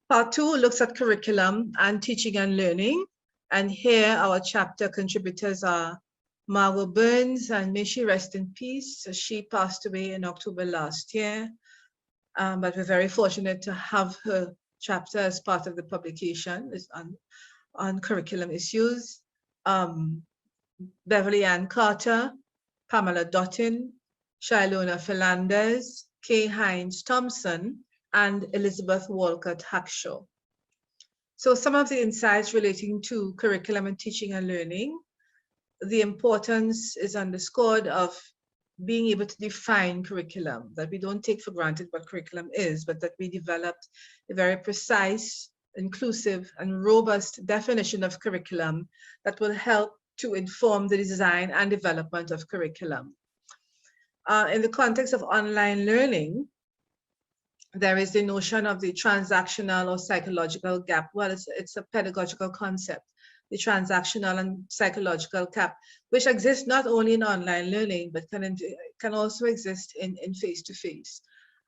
Part 2 looks at curriculum and teaching and learning. And here our chapter contributors are Margot Burns, and may she rest in peace. She passed away in October last year. But we're very fortunate to have her chapter as part of the publication on curriculum issues. Beverly Ann Carter, Pamela Dottin, Shilona Philanders, Kay Hines Thompson, and Elizabeth Walcott Hackshaw. So some of the insights relating to curriculum and teaching and learning, the importance is underscored of being able to define curriculum, that we don't take for granted what curriculum is, but that we developed a very precise, inclusive, and robust definition of curriculum that will help to inform the design and development of curriculum. In the context of online learning, there is the notion of the transactional or psychological gap. Well, it's a pedagogical concept, the transactional and psychological gap, which exists not only in online learning, but can also exist in face-to-face.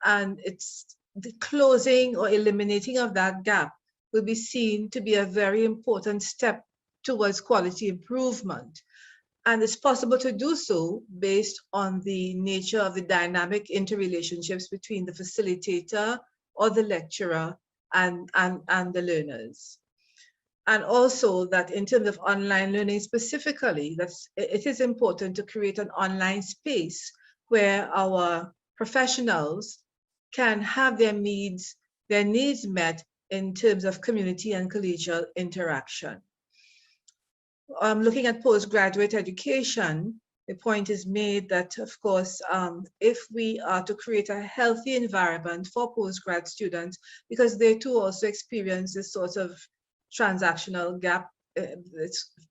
And it's the closing or eliminating of that gap will be seen to be a very important step towards quality improvement. And it's possible to do so based on the nature of the dynamic interrelationships between the facilitator or the lecturer and the learners. And also that in terms of online learning specifically, it is important to create an online space where our professionals can have their needs met in terms of community and collegial interaction. Looking at postgraduate education, the point is made that, of course, if we are to create a healthy environment for postgrad students, because they too also experience this sort of transactional gap,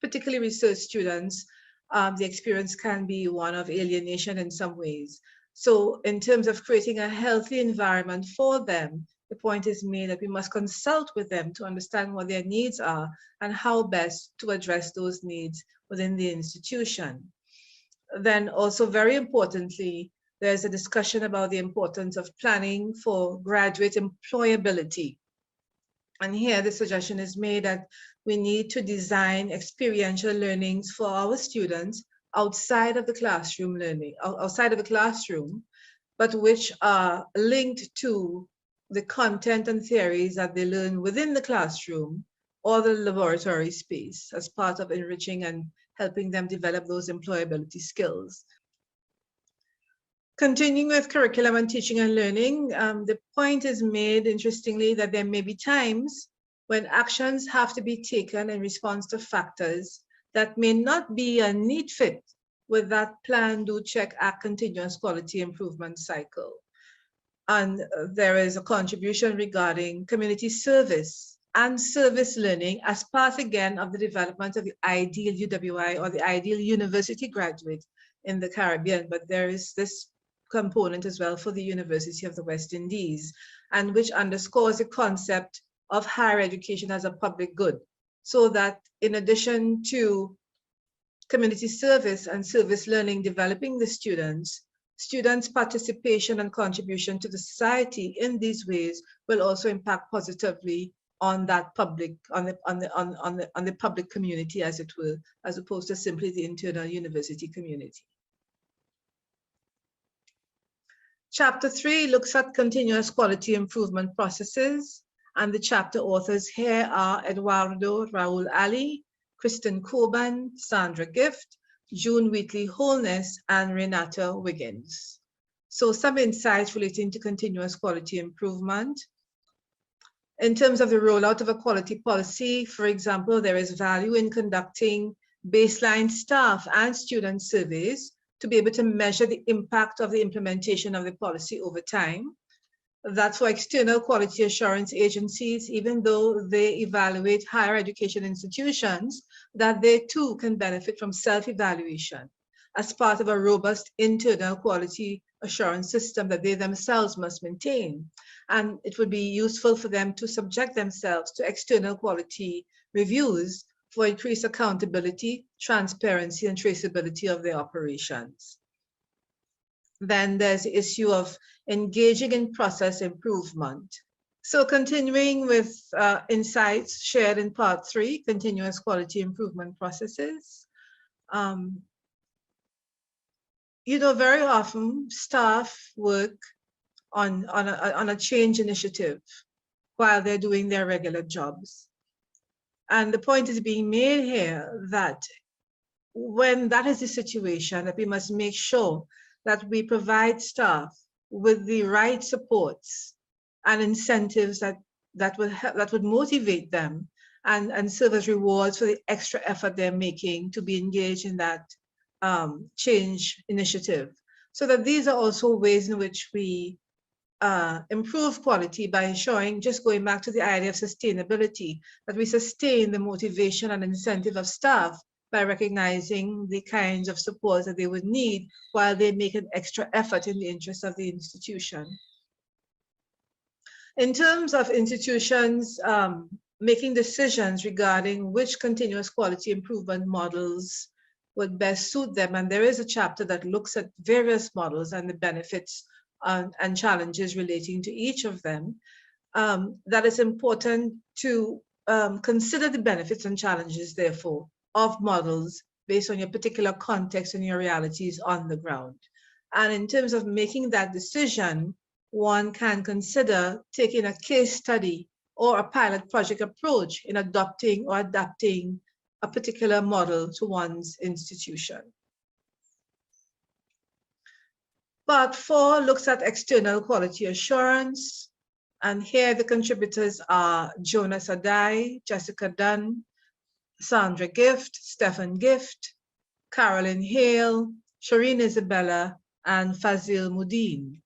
particularly research students, the experience can be one of alienation in some ways. So in terms of creating a healthy environment for them, the point is made that we must consult with them to understand what their needs are and how best to address those needs within the institution. Then also very importantly, there's a discussion about the importance of planning for graduate employability. And here the suggestion is made that we need to design experiential learnings for our students outside of the classroom but which are linked to the content and theories that they learn within the classroom or the laboratory space as part of enriching and helping them develop those employability skills. Continuing with curriculum and teaching and learning, the point is made, interestingly, that there may be times when actions have to be taken in response to factors that may not be a neat fit with that plan, do, check, act, continuous quality improvement cycle. And there is a contribution regarding community service and service learning as part, again, of the development of the ideal UWI or the ideal university graduate in the Caribbean. But there is this component as well for the University of the West Indies, and which underscores the concept of higher education as a public good. So that in addition to community service and service learning developing the students' participation and contribution to the society in these ways will also impact positively on that public, on the public community, as it will, as opposed to simply the internal university community. Chapter 3 looks at continuous quality improvement processes, and the chapter authors here are Eduardo Raul Ali, Kristen Coban, Sandra Gift, June Wheatley Holness, and Renata Wiggins. So some insights relating to continuous quality improvement. In terms of the rollout of a quality policy, for example, there is value in conducting baseline staff and student surveys to be able to measure the impact of the implementation of the policy over time. That's for external quality assurance agencies, even though they evaluate higher education institutions, that they too can benefit from self-evaluation as part of a robust internal quality assurance system that they themselves must maintain. And it would be useful for them to subject themselves to external quality reviews for increased accountability, transparency, and traceability of their operations. Then there's the issue of engaging in process improvement. So continuing with insights shared in part 3, continuous quality improvement processes. You know, very often staff work on a change initiative while they're doing their regular jobs. And the point is being made here that when that is the situation, that we must make sure that we provide staff with the right supports and incentives that would motivate them and serve as rewards for the extra effort they're making to be engaged in that change initiative. So that these are also ways in which we improve quality by ensuring, just going back to the idea of sustainability, that we sustain the motivation and incentive of staff by recognizing the kinds of supports that they would need while they make an extra effort in the interest of the institution. In terms of institutions making decisions regarding which continuous quality improvement models would best suit them, and there is a chapter that looks at various models and the benefits and challenges relating to each of them. that it's important to consider the benefits and challenges, therefore, of models based on your particular context and your realities on the ground. And in terms of making that decision, one can consider taking a case study or a pilot project approach in adopting or adapting a particular model to one's institution. Part 4 looks at external quality assurance. And here the contributors are Jonas Adai, Jessica Dunn, Sandra Gift, Stephen Gift, Carolyn Hale, Shireen Isabella, and Fazil Mudin.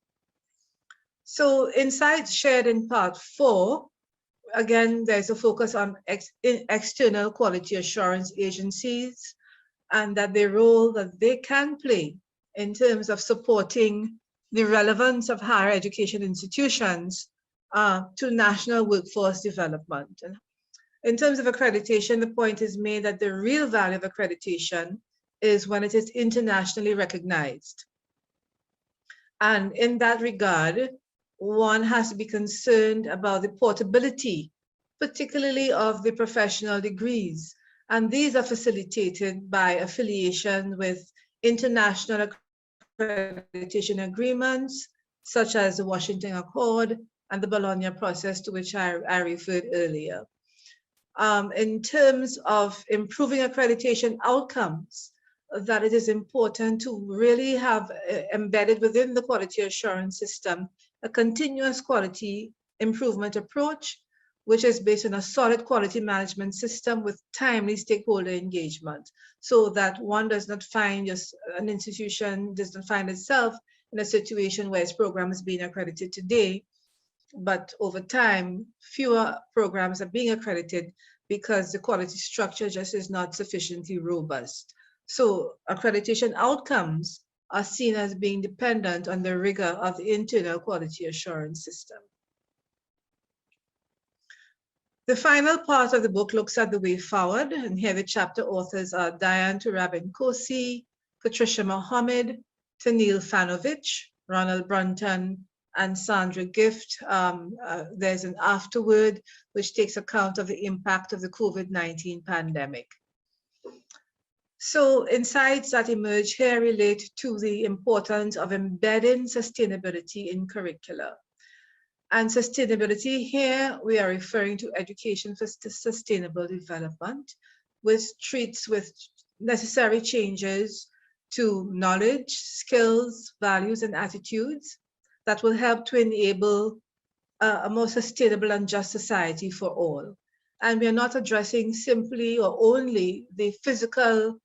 So insights shared in part 4, again, there's a focus on external quality assurance agencies and that the role that they can play in terms of supporting the relevance of higher education institutions to national workforce development. In terms of accreditation, the point is made that the real value of accreditation is when it is internationally recognized. And in that regard, one has to be concerned about the portability, particularly of the professional degrees. And these are facilitated by affiliation with international accreditation agreements, such as the Washington Accord and the Bologna process, to which I referred earlier. In terms of improving accreditation outcomes, that it is important to really have embedded within the quality assurance system a continuous quality improvement approach, which is based on a solid quality management system with timely stakeholder engagement, so that one does not find an institution does not find itself in a situation where its program is being accredited today, but over time, fewer programs are being accredited because the quality structure just is not sufficiently robust. So accreditation outcomes are seen as being dependent on the rigor of the internal quality assurance system. The final part of the book looks at the way forward, and here the chapter authors are Diane Turabin-Kosi, Patricia Mohammed, Tanil Fanovich, Ronald Brunton, and Sandra Gift. There's an afterword which takes account of the impact of the COVID-19 pandemic. So insights that emerge here relate to the importance of embedding sustainability in curricula. And sustainability here, we are referring to education for sustainable development, which treats with necessary changes to knowledge, skills, values, and attitudes that will help to enable a more sustainable and just society for all. And we are not addressing simply or only the physical,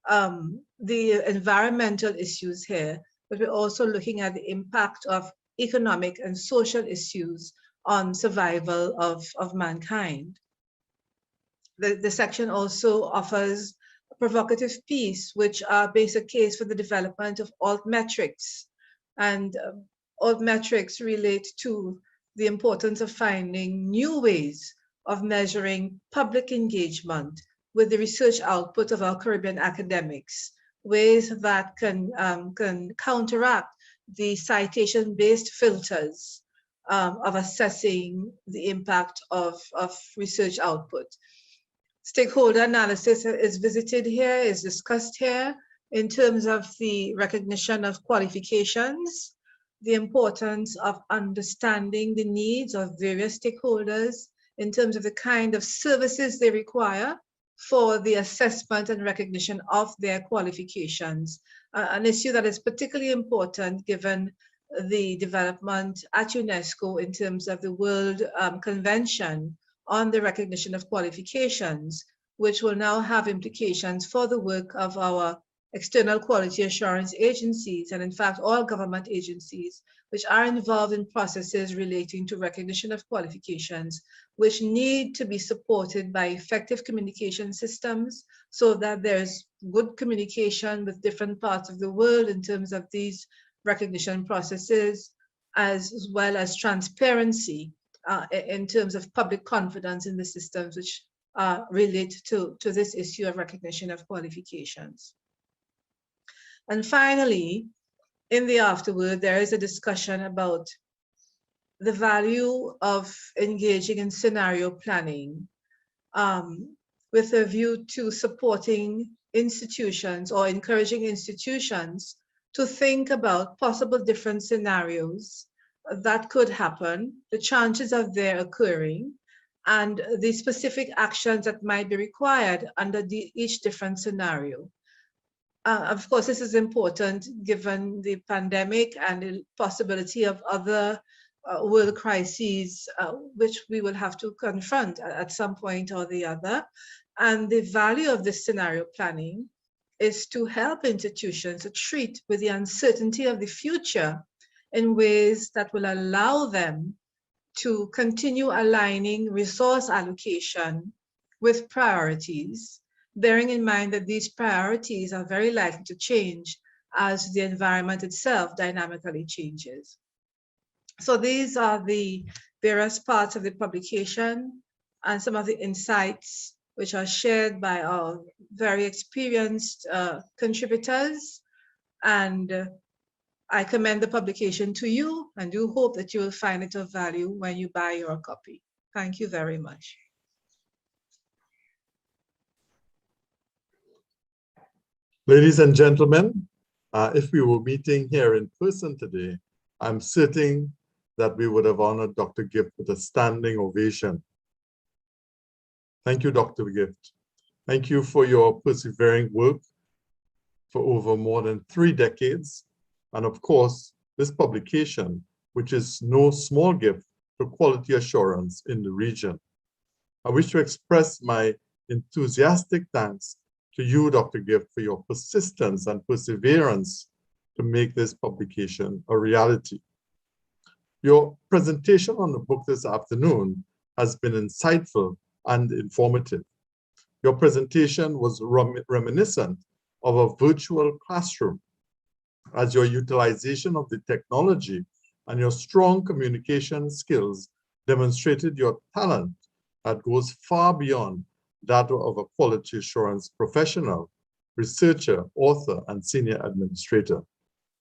the environmental issues here, but we're also looking at the impact of economic and social issues on survival of mankind. The section also offers a provocative piece, which makes a case for the development of altmetrics. And altmetrics relate to the importance of finding new ways of measuring public engagement with the research output of our Caribbean academics, ways that can counteract the citation-based filters of assessing the impact of research output. Stakeholder analysis is visited here, is discussed here in terms of the recognition of qualifications, the importance of understanding the needs of various stakeholders in terms of the kind of services they require for the assessment and recognition of their qualifications, an issue that is particularly important given the development at UNESCO in terms of the World Convention on the Recognition of Qualifications, which will now have implications for the work of our external quality assurance agencies, and in fact all government agencies which are involved in processes relating to recognition of qualifications, which need to be supported by effective communication systems so that there's good communication with different parts of the world in terms of these recognition processes, as well as transparency in terms of public confidence in the systems which relate to this issue of recognition of qualifications. And finally, in the afterword, there is a discussion about the value of engaging in scenario planning with a view to supporting institutions or encouraging institutions to think about possible different scenarios that could happen, the chances of their occurring, and the specific actions that might be required under each different scenario. Of course, this is important given the pandemic and the possibility of other world crises, which we will have to confront at some point or the other. And the value of this scenario planning is to help institutions to treat with the uncertainty of the future in ways that will allow them to continue aligning resource allocation with priorities, bearing in mind that these priorities are very likely to change as the environment itself dynamically changes. So these are the various parts of the publication and some of the insights which are shared by our very experienced contributors. And I commend the publication to you and do hope that you will find it of value when you buy your copy. Thank you very much. Ladies and gentlemen, if we were meeting here in person today, I'm certain that we would have honored Dr. Gift with a standing ovation. Thank you, Dr. Gift. Thank you for your persevering work for over more than 3 decades. And of course, this publication, which is no small gift to quality assurance in the region. I wish to express my enthusiastic thanks to you, Dr. Gift, for your persistence and perseverance to make this publication a reality. Your presentation on the book this afternoon has been insightful and informative. Your presentation was reminiscent of a virtual classroom, as your utilization of the technology and your strong communication skills demonstrated your talent that goes far beyond that of a quality assurance professional, researcher, author, and senior administrator.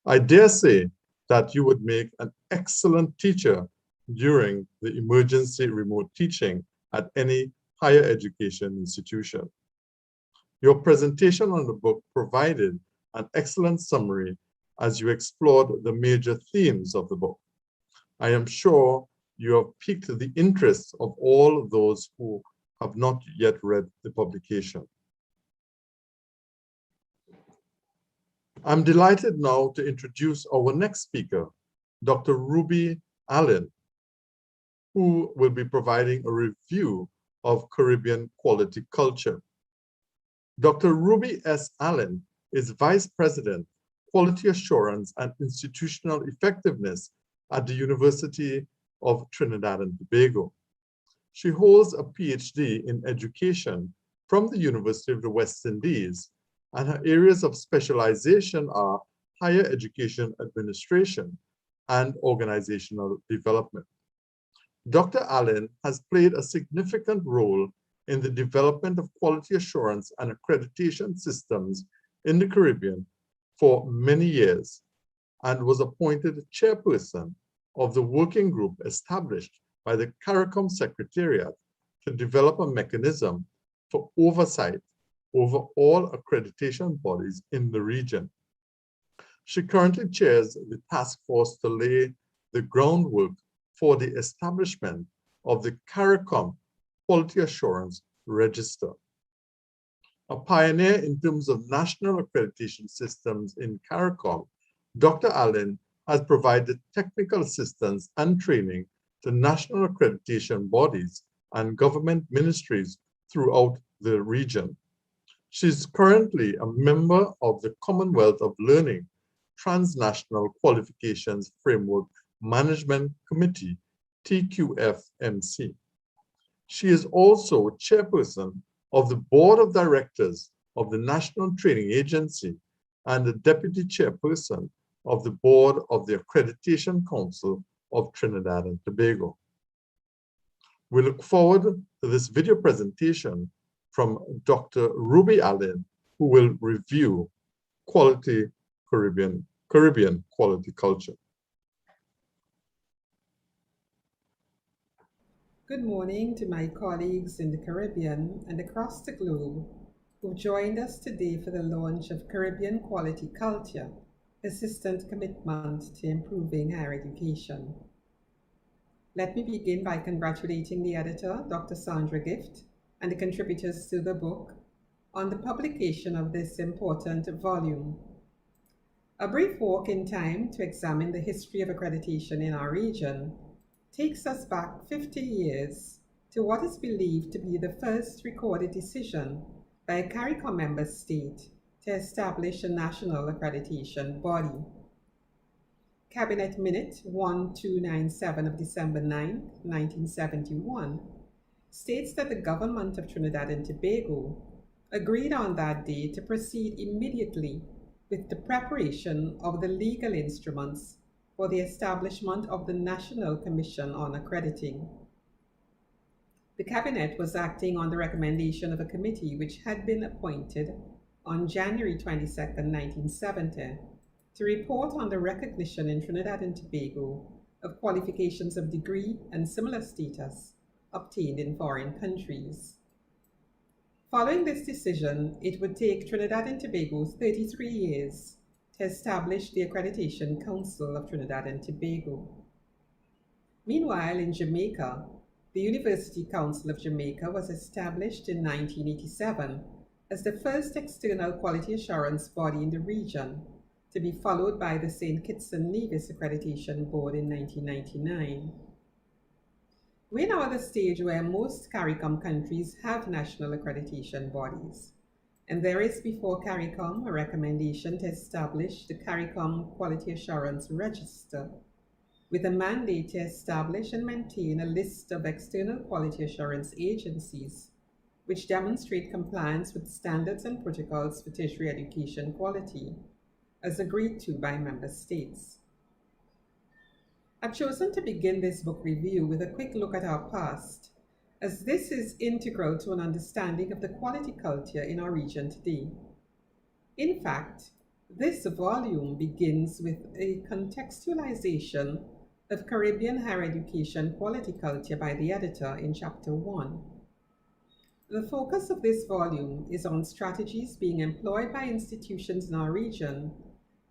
I dare say that you would make an excellent teacher during the emergency remote teaching at any higher education institution. Your presentation on the book provided an excellent summary as you explored the major themes of the book. I am sure you have piqued the interest of all those who have not yet read the publication. I'm delighted now to introduce our next speaker, Dr. Ruby Allen, who will be providing a review of Caribbean quality culture. Dr. Ruby S. Allen is Vice President, Quality Assurance and Institutional Effectiveness at the University of Trinidad and Tobago. She holds a PhD in education from the University of the West Indies, and her areas of specialization are higher education administration and organizational development. Dr. Allen has played a significant role in the development of quality assurance and accreditation systems in the Caribbean for many years, and was appointed chairperson of the working group established by the CARICOM Secretariat to develop a mechanism for oversight over all accreditation bodies in the region. She currently chairs the task force to lay the groundwork for the establishment of the CARICOM Quality Assurance Register. A pioneer in terms of national accreditation systems in CARICOM, Dr. Allen has provided technical assistance and training to national accreditation bodies and government ministries throughout the region. She's currently a member of the Commonwealth of Learning Transnational Qualifications Framework Management Committee, TQFMC. She is also chairperson of the Board of Directors of the National Training Agency and the deputy chairperson of the Board of the Accreditation Council of Trinidad and Tobago. We look forward to this video presentation from Dr. Ruby Allen, who will review Caribbean quality culture. Good morning to my colleagues in the Caribbean and across the globe who joined us today for the launch of Caribbean Quality Culture, Persistent Commitment to Improving Higher Education. Let me begin by congratulating the editor, Dr. Sandra Gift, and the contributors to the book on the publication of this important volume. A brief walk in time to examine the history of accreditation in our region takes us back 50 years to what is believed to be the first recorded decision by a CARICOM member state to establish a national accreditation body. Cabinet Minute 1297 of December 9, 1971, states that the government of Trinidad and Tobago agreed on that day to proceed immediately with the preparation of the legal instruments for the establishment of the National Commission on Accrediting. The Cabinet was acting on the recommendation of a committee which had been appointed on January 22, 1970, to report on the recognition in Trinidad and Tobago of qualifications of degree and similar status obtained in foreign countries. Following this decision, it would take Trinidad and Tobago 33 years to establish the Accreditation Council of Trinidad and Tobago. Meanwhile, in Jamaica, the University Council of Jamaica was established in 1987 as the first external quality assurance body in the region, to be followed by the St. Kitts and Nevis Accreditation Board in 1999. We're now at the stage where most CARICOM countries have national accreditation bodies, and there is before CARICOM a recommendation to establish the CARICOM Quality Assurance Register, with a mandate to establish and maintain a list of external quality assurance agencies which demonstrate compliance with standards and protocols for tertiary education quality, as agreed to by member states. I've chosen to begin this book review with a quick look at our past, as this is integral to an understanding of the quality culture in our region today. In fact, this volume begins with a contextualization of Caribbean higher education quality culture by the editor in Chapter 1. The focus of this volume is on strategies being employed by institutions in our region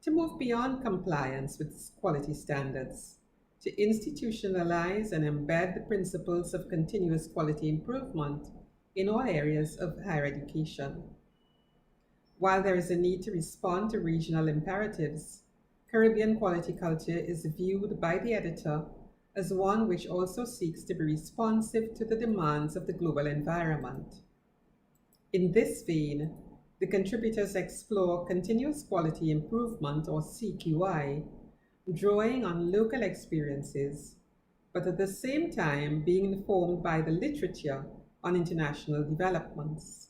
to move beyond compliance with quality standards, to institutionalize and embed the principles of continuous quality improvement in all areas of higher education. While there is a need to respond to regional imperatives, Caribbean quality culture is viewed by the editor as one which also seeks to be responsive to the demands of the global environment. In this vein, the contributors explore continuous quality improvement, or CQI, drawing on local experiences, but at the same time being informed by the literature on international developments.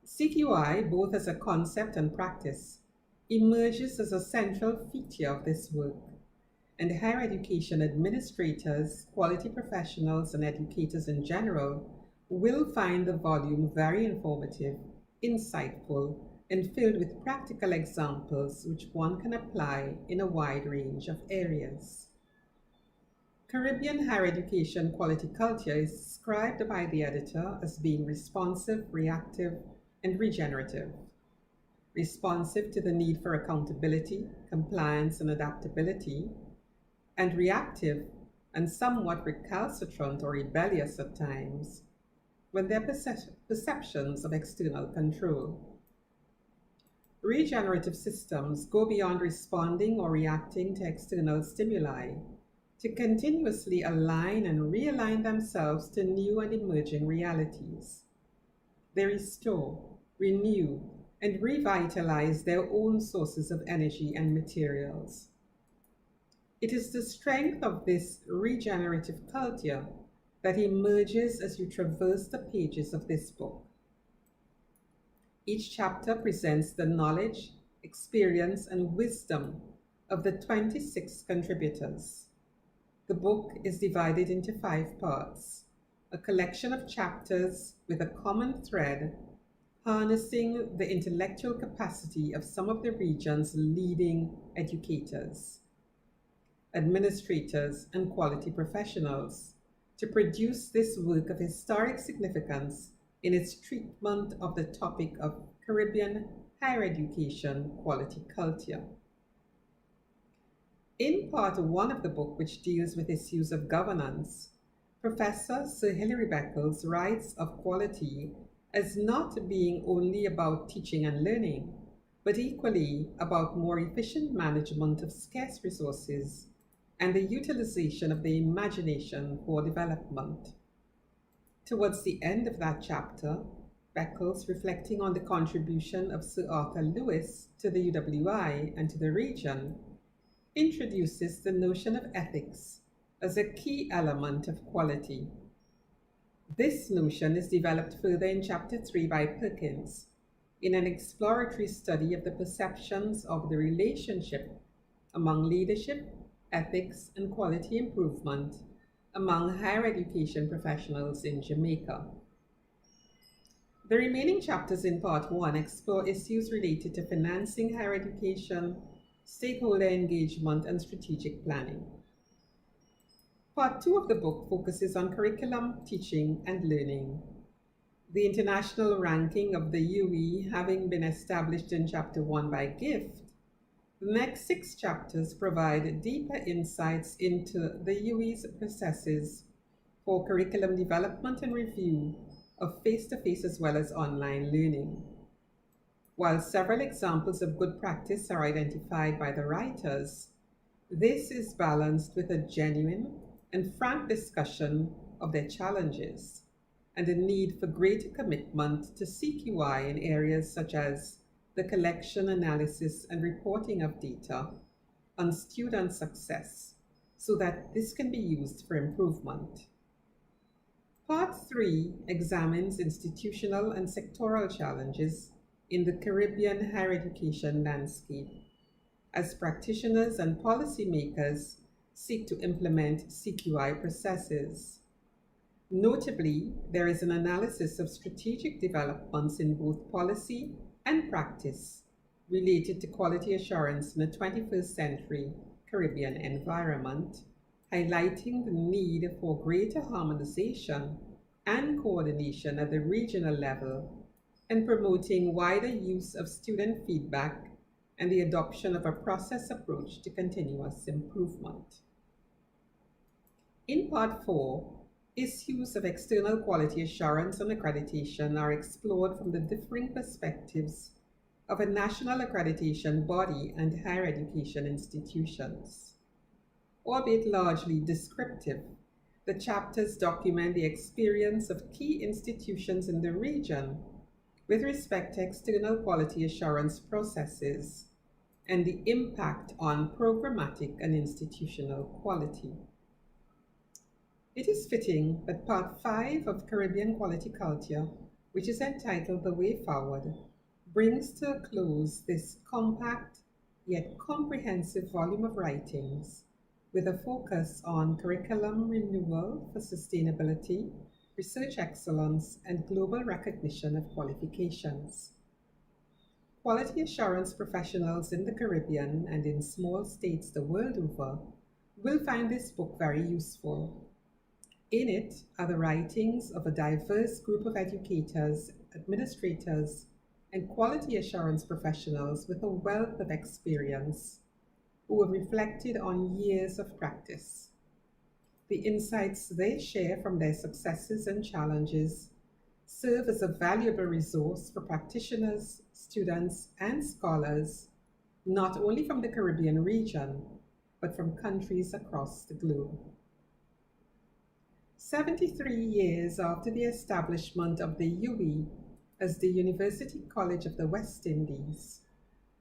CQI, both as a concept and practice, emerges as a central feature of this work, and higher education administrators, quality professionals, and educators in general will find the volume very informative, insightful, and filled with practical examples which one can apply in a wide range of areas. Caribbean higher education quality culture is described by the editor as being responsive, reactive, and regenerative. Responsive to the need for accountability, compliance, and adaptability, and reactive and somewhat recalcitrant or rebellious at times when their perceptions of external control. Regenerative systems go beyond responding or reacting to external stimuli to continuously align and realign themselves to new and emerging realities. They restore, renew, and revitalize their own sources of energy and materials. It is the strength of this regenerative culture that emerges as you traverse the pages of this book. Each chapter presents the knowledge, experience, and wisdom of the 26 contributors. The book is divided into 5 parts, a collection of chapters with a common thread, harnessing the intellectual capacity of some of the region's leading educators, administrators, and quality professionals to produce this work of historic significance in its treatment of the topic of Caribbean higher education quality culture. In part one of the book, which deals with issues of governance, Professor Sir Hilary Beckles writes of quality as not being only about teaching and learning, but equally about more efficient management of scarce resources and the utilization of the imagination for development. Towards the end of that chapter, Beckles, reflecting on the contribution of Sir Arthur Lewis to the UWI and to the region, introduces the notion of ethics as a key element of quality. This notion is developed further in Chapter 3 by Perkins in an exploratory study of the perceptions of the relationship among leadership, ethics, and quality improvement among higher education professionals in Jamaica. The remaining chapters in Part 1 explore issues related to financing higher education, stakeholder engagement, and strategic planning. Part 2 of the book focuses on curriculum, teaching, and learning. The international ranking of the UE having been established in Chapter 1 by Gift, the next 6 chapters provide deeper insights into the UE's processes for curriculum development and review of face-to-face as well as online learning. While several examples of good practice are identified by the writers, this is balanced with a genuine and frank discussion of their challenges and the need for greater commitment to CQI in areas such as the collection, analysis, and reporting of data on student success so that this can be used for improvement. Part 3 examines institutional and sectoral challenges in the Caribbean higher education landscape as practitioners and policymakers seek to implement CQI processes. Notably, there is an analysis of strategic developments in both policy and practice related to quality assurance in a 21st century Caribbean environment, highlighting the need for greater harmonization and coordination at the regional level and promoting wider use of student feedback and the adoption of a process approach to continuous improvement. In Part 4, issues of external quality assurance and accreditation are explored from the differing perspectives of a national accreditation body and higher education institutions. Albeit largely descriptive, the chapters document the experience of key institutions in the region with respect to external quality assurance processes and the impact on programmatic and institutional quality. It is fitting that Part 5 of Caribbean Quality Culture, which is entitled The Way Forward, brings to a close this compact yet comprehensive volume of writings with a focus on curriculum renewal for sustainability, research excellence, and global recognition of qualifications. Quality assurance professionals in the Caribbean and in small states the world over will find this book very useful. In it are the writings of a diverse group of educators, administrators, and quality assurance professionals with a wealth of experience who have reflected on years of practice. The insights they share from their successes and challenges serve as a valuable resource for practitioners, students, and scholars, not only from the Caribbean region, but from countries across the globe. 73 years after the establishment of the UE as the University College of the West Indies,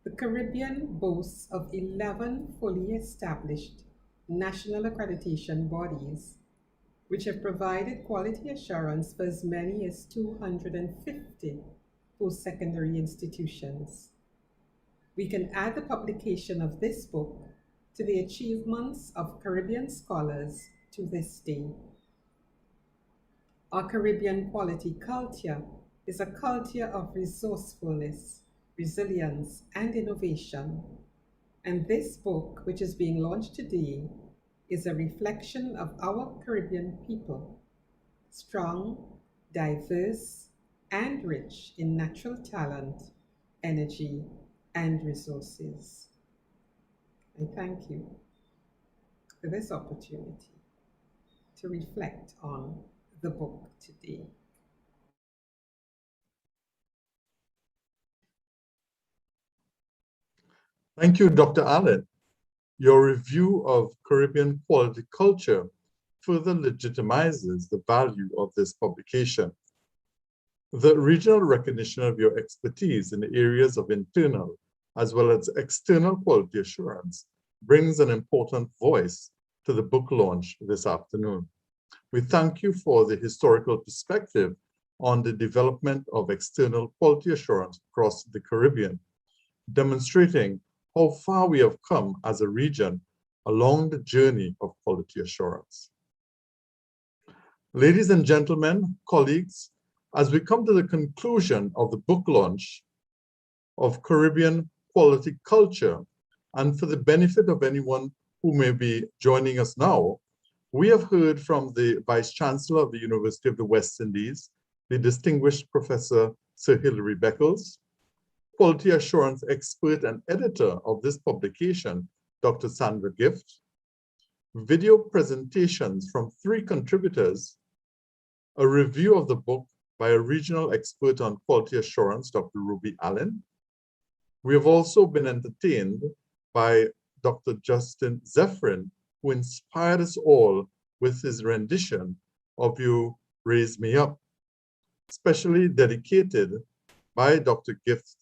the Caribbean boasts of 11 fully established national accreditation bodies, which have provided quality assurance for as many as 250 post-secondary institutions. We can add the publication of this book to the achievements of Caribbean scholars to this day. Our Caribbean quality culture is a culture of resourcefulness, resilience, and innovation. And this book, which is being launched today, is a reflection of our Caribbean people, strong, diverse, and rich in natural talent, energy, and resources. I thank you for this opportunity to reflect on the book today. Thank you, Dr. Allen. Your review of Caribbean quality culture further legitimizes the value of this publication. The regional recognition of your expertise in the areas of internal as well as external quality assurance brings an important voice to the book launch this afternoon. We thank you for the historical perspective on the development of external quality assurance across the Caribbean, demonstrating how far we have come as a region along the journey of quality assurance. Ladies and gentlemen, colleagues, as we come to the conclusion of the book launch of Caribbean Quality Culture, and for the benefit of anyone who may be joining us now, we have heard from the Vice Chancellor of the University of the West Indies, the distinguished Professor Sir Hilary Beckles, quality assurance expert and editor of this publication, Dr. Sandra Gift, video presentations from 3 contributors, a review of the book by a regional expert on quality assurance, Dr. Ruby Allen. We have also been entertained by Dr. Justin Zephyrin, who inspired us all with his rendition of You Raise Me Up, specially dedicated by Dr. Gift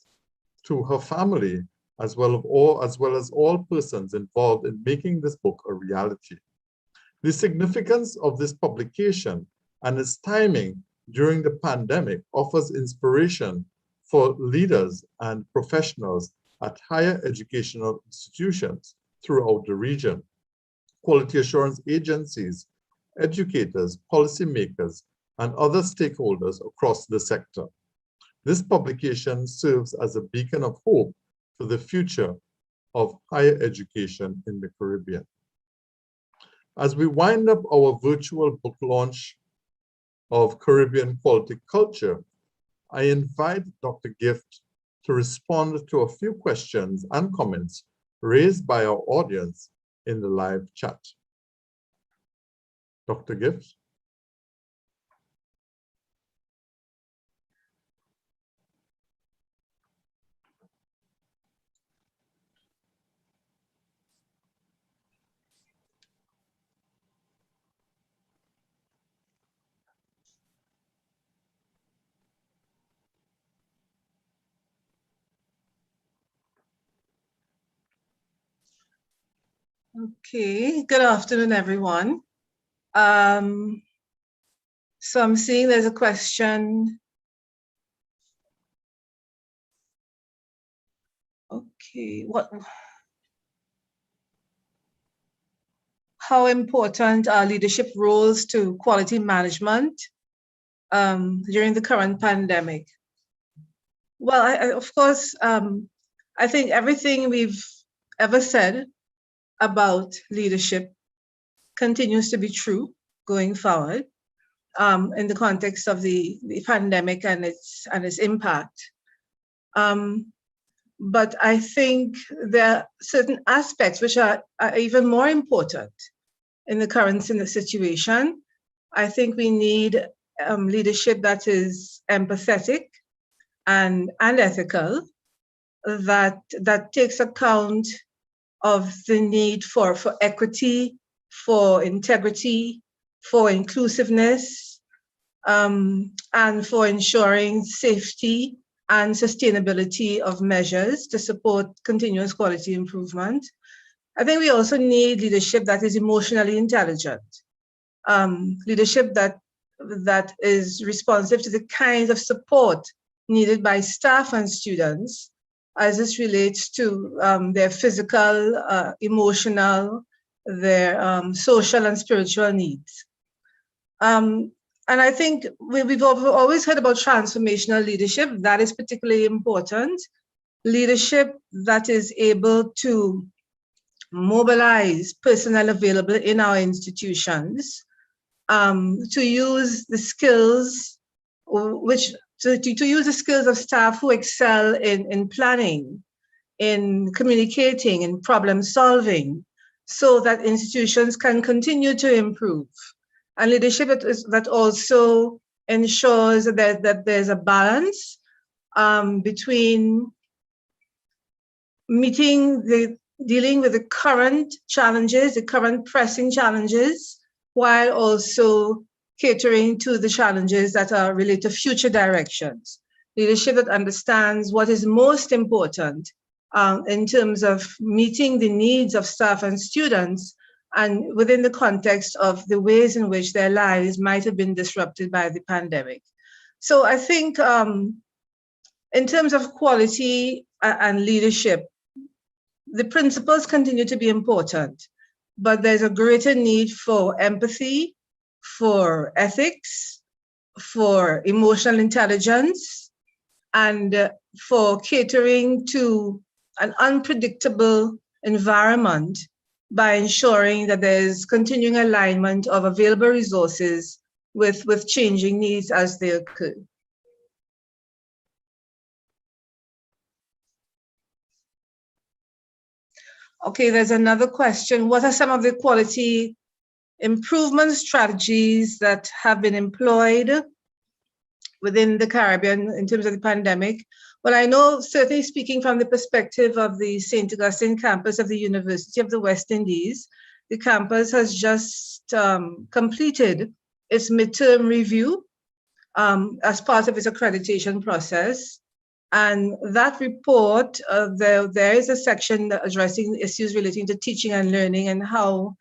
to her family, as well as all persons involved in making this book a reality. The significance of this publication and its timing during the pandemic offers inspiration for leaders and professionals at higher educational institutions throughout the region, quality assurance agencies, educators, policymakers, and other stakeholders across the sector. This publication serves as a beacon of hope for the future of higher education in the Caribbean. As we wind up our virtual book launch of Caribbean Quality Culture, I invite Dr. Gift to respond to a few questions and comments raised by our audience in the live chat. Dr. Gift? Okay, good afternoon, everyone. So I'm seeing there's a question. Okay, how important are leadership roles to quality management during the current pandemic? Well, of course, I think everything we've ever said about leadership continues to be true going forward in the context of the pandemic and its impact. But I think there are certain aspects which are even more important in the current situation. I think we need leadership that is empathetic and ethical, that takes account of the need for equity, for integrity, for inclusiveness, and for ensuring safety and sustainability of measures to support continuous quality improvement. I think we also need leadership that is emotionally intelligent, leadership that is responsive to the kinds of support needed by staff and students as this relates to their physical, emotional, their social and spiritual needs. And I think we've always heard about transformational leadership. That is particularly important. Leadership that is able to mobilize personnel available in our institutions to use the skills to use the skills of staff who excel in planning, in communicating, in problem solving, so that institutions can continue to improve. And leadership that also ensures that there's a balance between dealing with the current challenges, the current pressing challenges, while also catering to the challenges that are related to future directions. Leadership that understands what is most important in terms of meeting the needs of staff and students, and within the context of the ways in which their lives might have been disrupted by the pandemic. So I think in terms of quality and leadership, the principles continue to be important, but there's a greater need for empathy, for ethics, for emotional intelligence, and for catering to an unpredictable environment by ensuring that there's continuing alignment of available resources with changing needs as they occur. Okay, there's another question. What are some of the quality improvement strategies that have been employed within the Caribbean in terms of the pandemic? Well, I know, certainly speaking from the perspective of the St. Augustine campus of the University of the West Indies, the campus has just completed its midterm review as part of its accreditation process. And that report, there is a section addressing issues relating to teaching and learning and how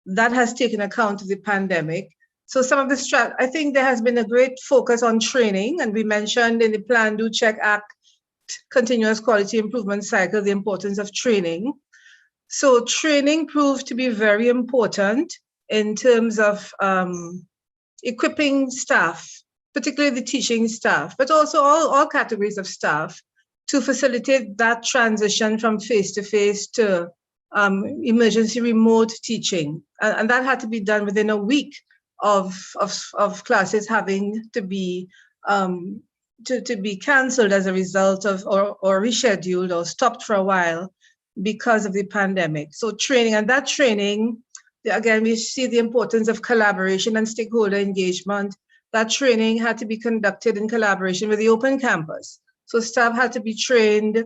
that has taken account of the pandemic. So some of the I think there has been a great focus on training, and we mentioned in the Plan, Do, Check, Act continuous quality improvement cycle the importance of training. So training proved to be very important in terms of equipping staff, particularly the teaching staff, but also all categories of staff, to facilitate that transition from face-to-face to emergency remote teaching. And that had to be done within a week of classes having to be canceled as a result of, or rescheduled or stopped for a while because of the pandemic. So training, and that training, again, we see the importance of collaboration and stakeholder engagement. That training had to be conducted in collaboration with the open campus. So staff had to be trained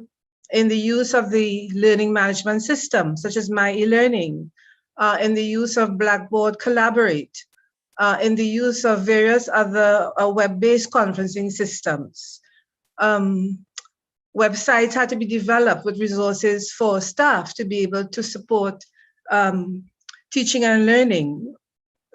in the use of the learning management system, such as My eLearning, in the use of Blackboard Collaborate, in the use of various other web-based conferencing systems. Websites had to be developed with resources for staff to be able to support teaching and learning.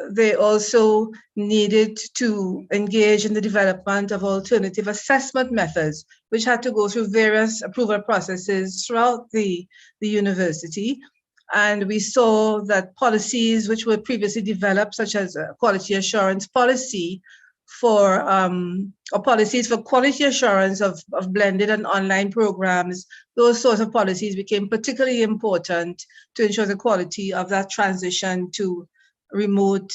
They also needed to engage in the development of alternative assessment methods, which had to go through various approval processes throughout the university. And we saw that policies which were previously developed, such as a quality assurance policy for, or policies for quality assurance of blended and online programs, those sorts of policies became particularly important to ensure the quality of that transition to remote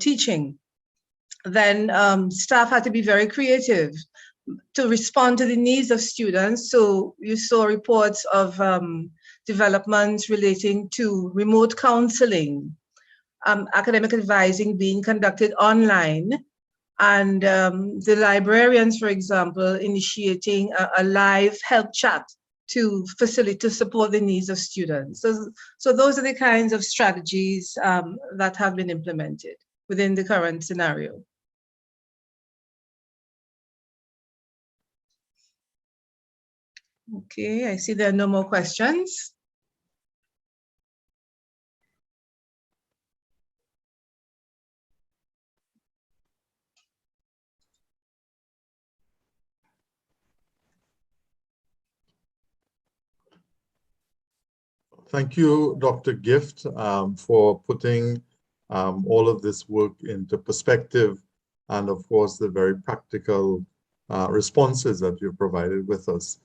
teaching. Then staff had to be very creative to respond to the needs of students. So you saw reports of developments relating to remote counseling, academic advising being conducted online, and the librarians, for example, initiating a live help chat to facilitate, to support the needs of students. So those are the kinds of strategies that have been implemented within the current scenario. Okay, I see there are no more questions. Thank you, Dr. Gift, for putting all of this work into perspective, and of course, the very practical responses that you provided with us.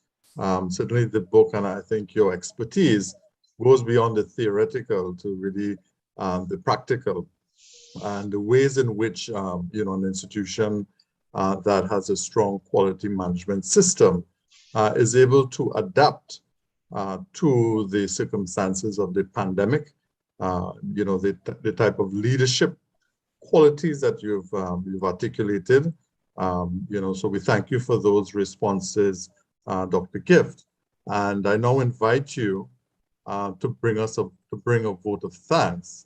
Certainly the book, and I think your expertise goes beyond the theoretical to really the practical, and the ways in which an institution that has a strong quality management system is able to adapt to the circumstances of the pandemic, the type of leadership qualities that you've articulated. So we thank you for those responses, Dr. Gift. And I now invite you to bring a vote of thanks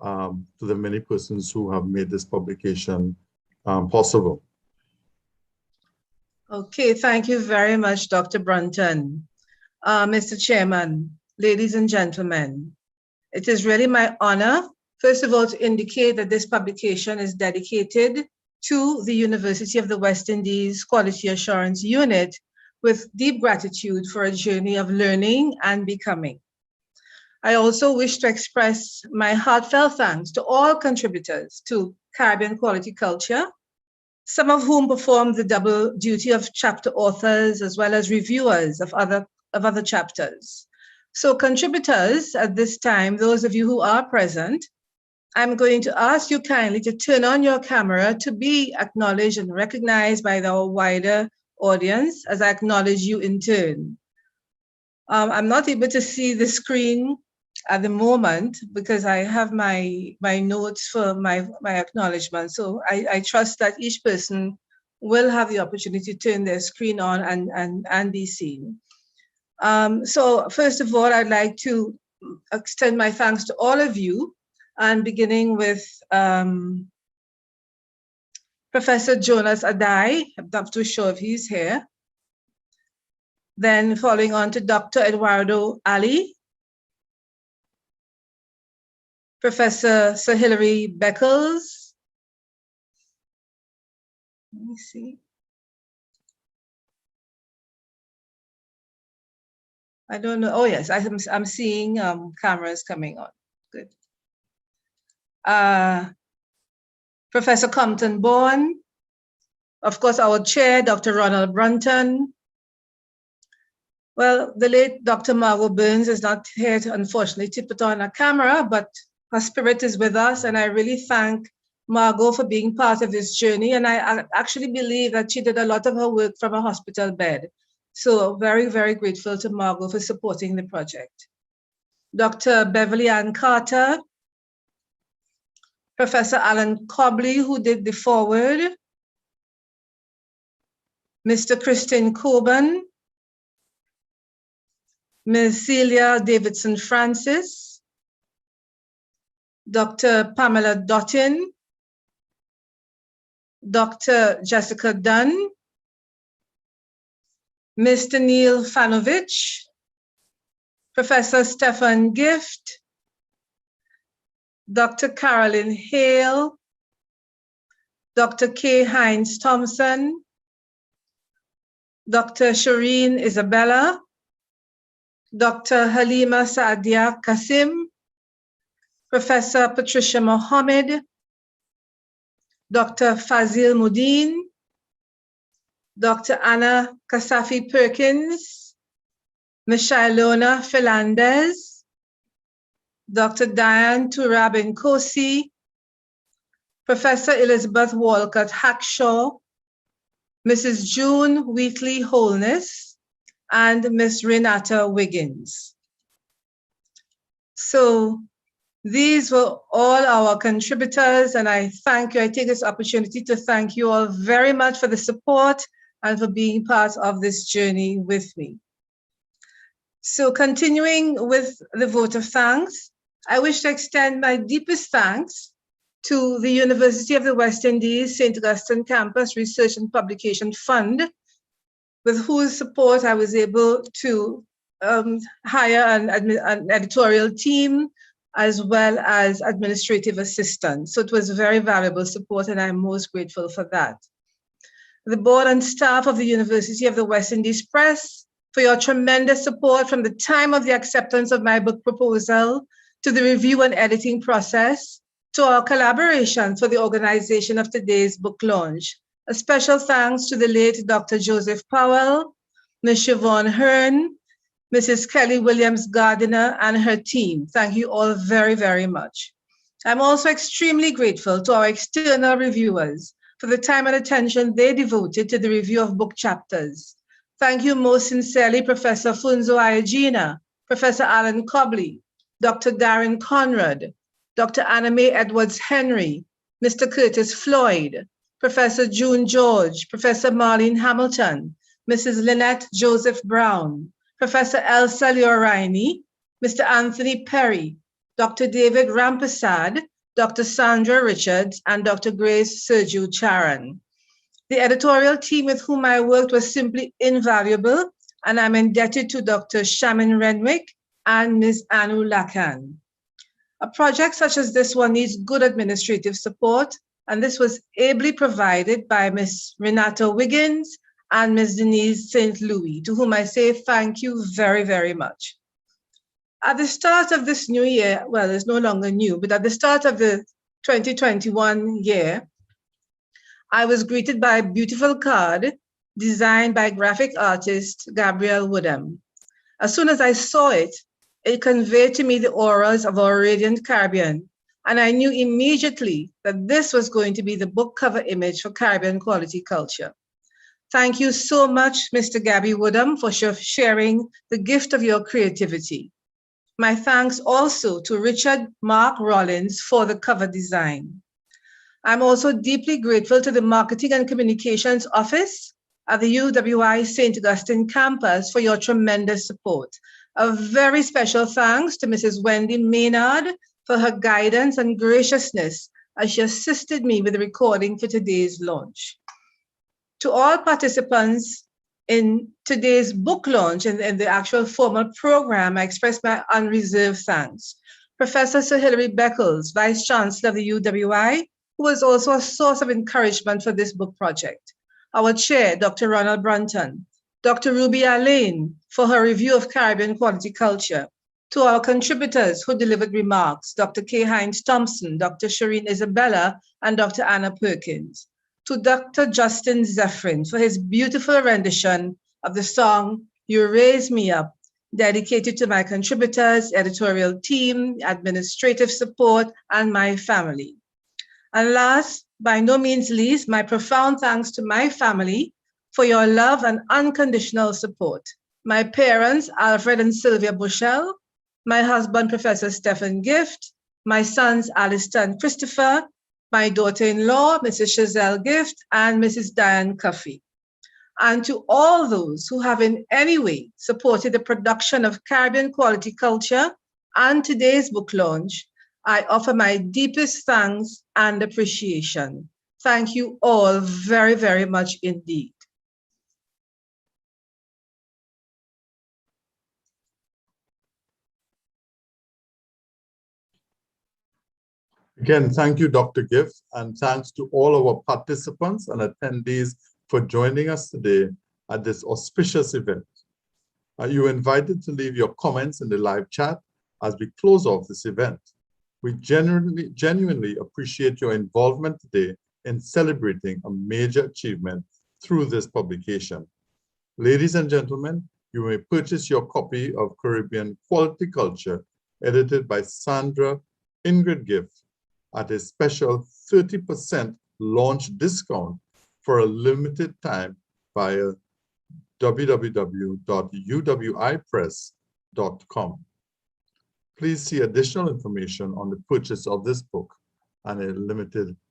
to the many persons who have made this publication possible. Okay, thank you very much, Dr. Brunton. Mr. Chairman, ladies and gentlemen, it is really my honor, first of all, to indicate that this publication is dedicated to the University of the West Indies Quality Assurance Unit with deep gratitude for a journey of learning and becoming. I also wish to express my heartfelt thanks to all contributors to Caribbean Quality Culture, some of whom performed the double duty of chapter authors as well as reviewers of other chapters. So contributors at this time, those of you who are present, I'm going to ask you kindly to turn on your camera to be acknowledged and recognized by our wider audience as I acknowledge you in turn. I'm not able to see the screen at the moment because I have my notes for my acknowledgement. So I trust that each person will have the opportunity to turn their screen on and be seen. So first of all, I'd like to extend my thanks to all of you, and beginning with Professor Jonas Adai. I'm not too sure if he's here. Then following on to Dr. Eduardo Ali, Professor Sir Hilary Beckles. Let me see. I don't know. Oh yes, I'm seeing cameras coming on. Good. Professor Compton Bourne, of course, our chair, Dr. Ronald Brunton. Well, the late Dr. Margot Burns is not here to, unfortunately, to put on a camera, but her spirit is with us, and I really thank Margot for being part of this journey, and I actually believe that she did a lot of her work from a hospital bed. So very, very grateful to Margot for supporting the project. Dr. Beverly Ann Carter, Professor Alan Cobley, who did the foreword, Mr. Christine Coburn, Ms. Celia Davidson Francis, Dr. Pamela Dottin, Dr. Jessica Dunn, Mr. Neil Fanovich, Professor Stefan Gift, Dr. Carolyn Hale, Dr. K. Hines Thompson, Dr. Shireen Isabella, Dr. Halima Saadia Kasim, Professor Patricia Mohammed, Dr. Fazil Mudin, Dr. Anna Kasafi Perkins, Ms. Shailona Philandez, Dr. Diane Turabin Kosi, Professor Elizabeth Walcott Hackshaw, Mrs. June Wheatley Holness, and Ms. Renata Wiggins. So these were all our contributors, and I thank you. I take this opportunity to thank you all very much for the support and for being part of this journey with me. So continuing with the vote of thanks, I wish to extend my deepest thanks to the University of the West Indies St. Augustine Campus Research and Publication Fund, with whose support I was able to hire an editorial team as well as administrative assistance. So it was very valuable support, and I'm most grateful for that. The board and staff of the University of the West Indies Press, for your tremendous support from the time of the acceptance of my book proposal to the review and editing process, to our collaboration for the organization of today's book launch. A special thanks to the late Dr. Joseph Powell, Ms. Siobhan Hearn, Mrs. Kelly Williams Gardiner and her team. Thank you all very, very much. I'm also extremely grateful to our external reviewers for the time and attention they devoted to the review of book chapters. Thank you most sincerely, Professor Funzo Ayagina, Professor Alan Cobley, Dr. Darren Conrad, Dr. Anna Mae Edwards Henry, Mr. Curtis Floyd, Professor June George, Professor Marlene Hamilton, Mrs. Lynette Joseph Brown, Professor Elsa Lioraini, Mr. Anthony Perry, Dr. David Rampasad, Dr. Sandra Richards, and Dr. Grace Sergio Charan. The editorial team with whom I worked was simply invaluable, and I'm indebted to Dr. Shaman Renwick and Ms. Anu Lakan. A project such as this one needs good administrative support, and this was ably provided by Ms. Renata Wiggins and Ms. Denise St. Louis, to whom I say thank you very, very much. At the start of this new year, well, it's no longer new, but at the start of the 2021 year, I was greeted by a beautiful card designed by graphic artist Gabrielle Woodham. As soon as I saw it, it conveyed to me the auras of our radiant Caribbean, and I knew immediately that this was going to be the book cover image for Caribbean Quality Culture. Thank you so much, Mr. Gabby Woodham, for sharing the gift of your creativity. My thanks also to Richard Mark Rollins for the cover design. I'm also deeply grateful to the Marketing and Communications Office at the UWI St. Augustine campus for your tremendous support. A very special thanks to Mrs. Wendy Maynard for her guidance and graciousness as she assisted me with the recording for today's launch. To all participants in today's book launch and in the actual formal program, I express my unreserved thanks. Professor Sir Hilary Beckles, Vice Chancellor of the UWI, who was also a source of encouragement for this book project. Our chair, Dr. Ronald Brunton. Dr. Ruby Allain for her review of Caribbean quality culture. To our contributors who delivered remarks, Dr. K. Hines Thompson, Dr. Shireen Isabella, and Dr. Anna Perkins. To Dr. Justin Zephyrin for his beautiful rendition of the song, You Raise Me Up, dedicated to my contributors, editorial team, administrative support, and my family. And last, by no means least, my profound thanks to my family for your love and unconditional support. My parents, Alfred and Sylvia Bushell, my husband, Professor Stephen Gift, my sons, Alistair and Christopher, my daughter-in-law, Mrs. Chazelle Gift, and Mrs. Diane Cuffey. And to all those who have in any way supported the production of Caribbean quality culture and today's book launch, I offer my deepest thanks and appreciation. Thank you all very, very much indeed. Again, thank you, Dr. Gift, and thanks to all our participants and attendees for joining us today at this auspicious event. You are invited to leave your comments in the live chat as we close off this event. We genuinely appreciate your involvement today in celebrating a major achievement through this publication. Ladies and gentlemen, you may purchase your copy of Caribbean Quality Culture, edited by Sandra Ingrid Gift, at a special 30% launch discount for a limited time via www.uwipress.com. Please see additional information on the purchase of this book and a limited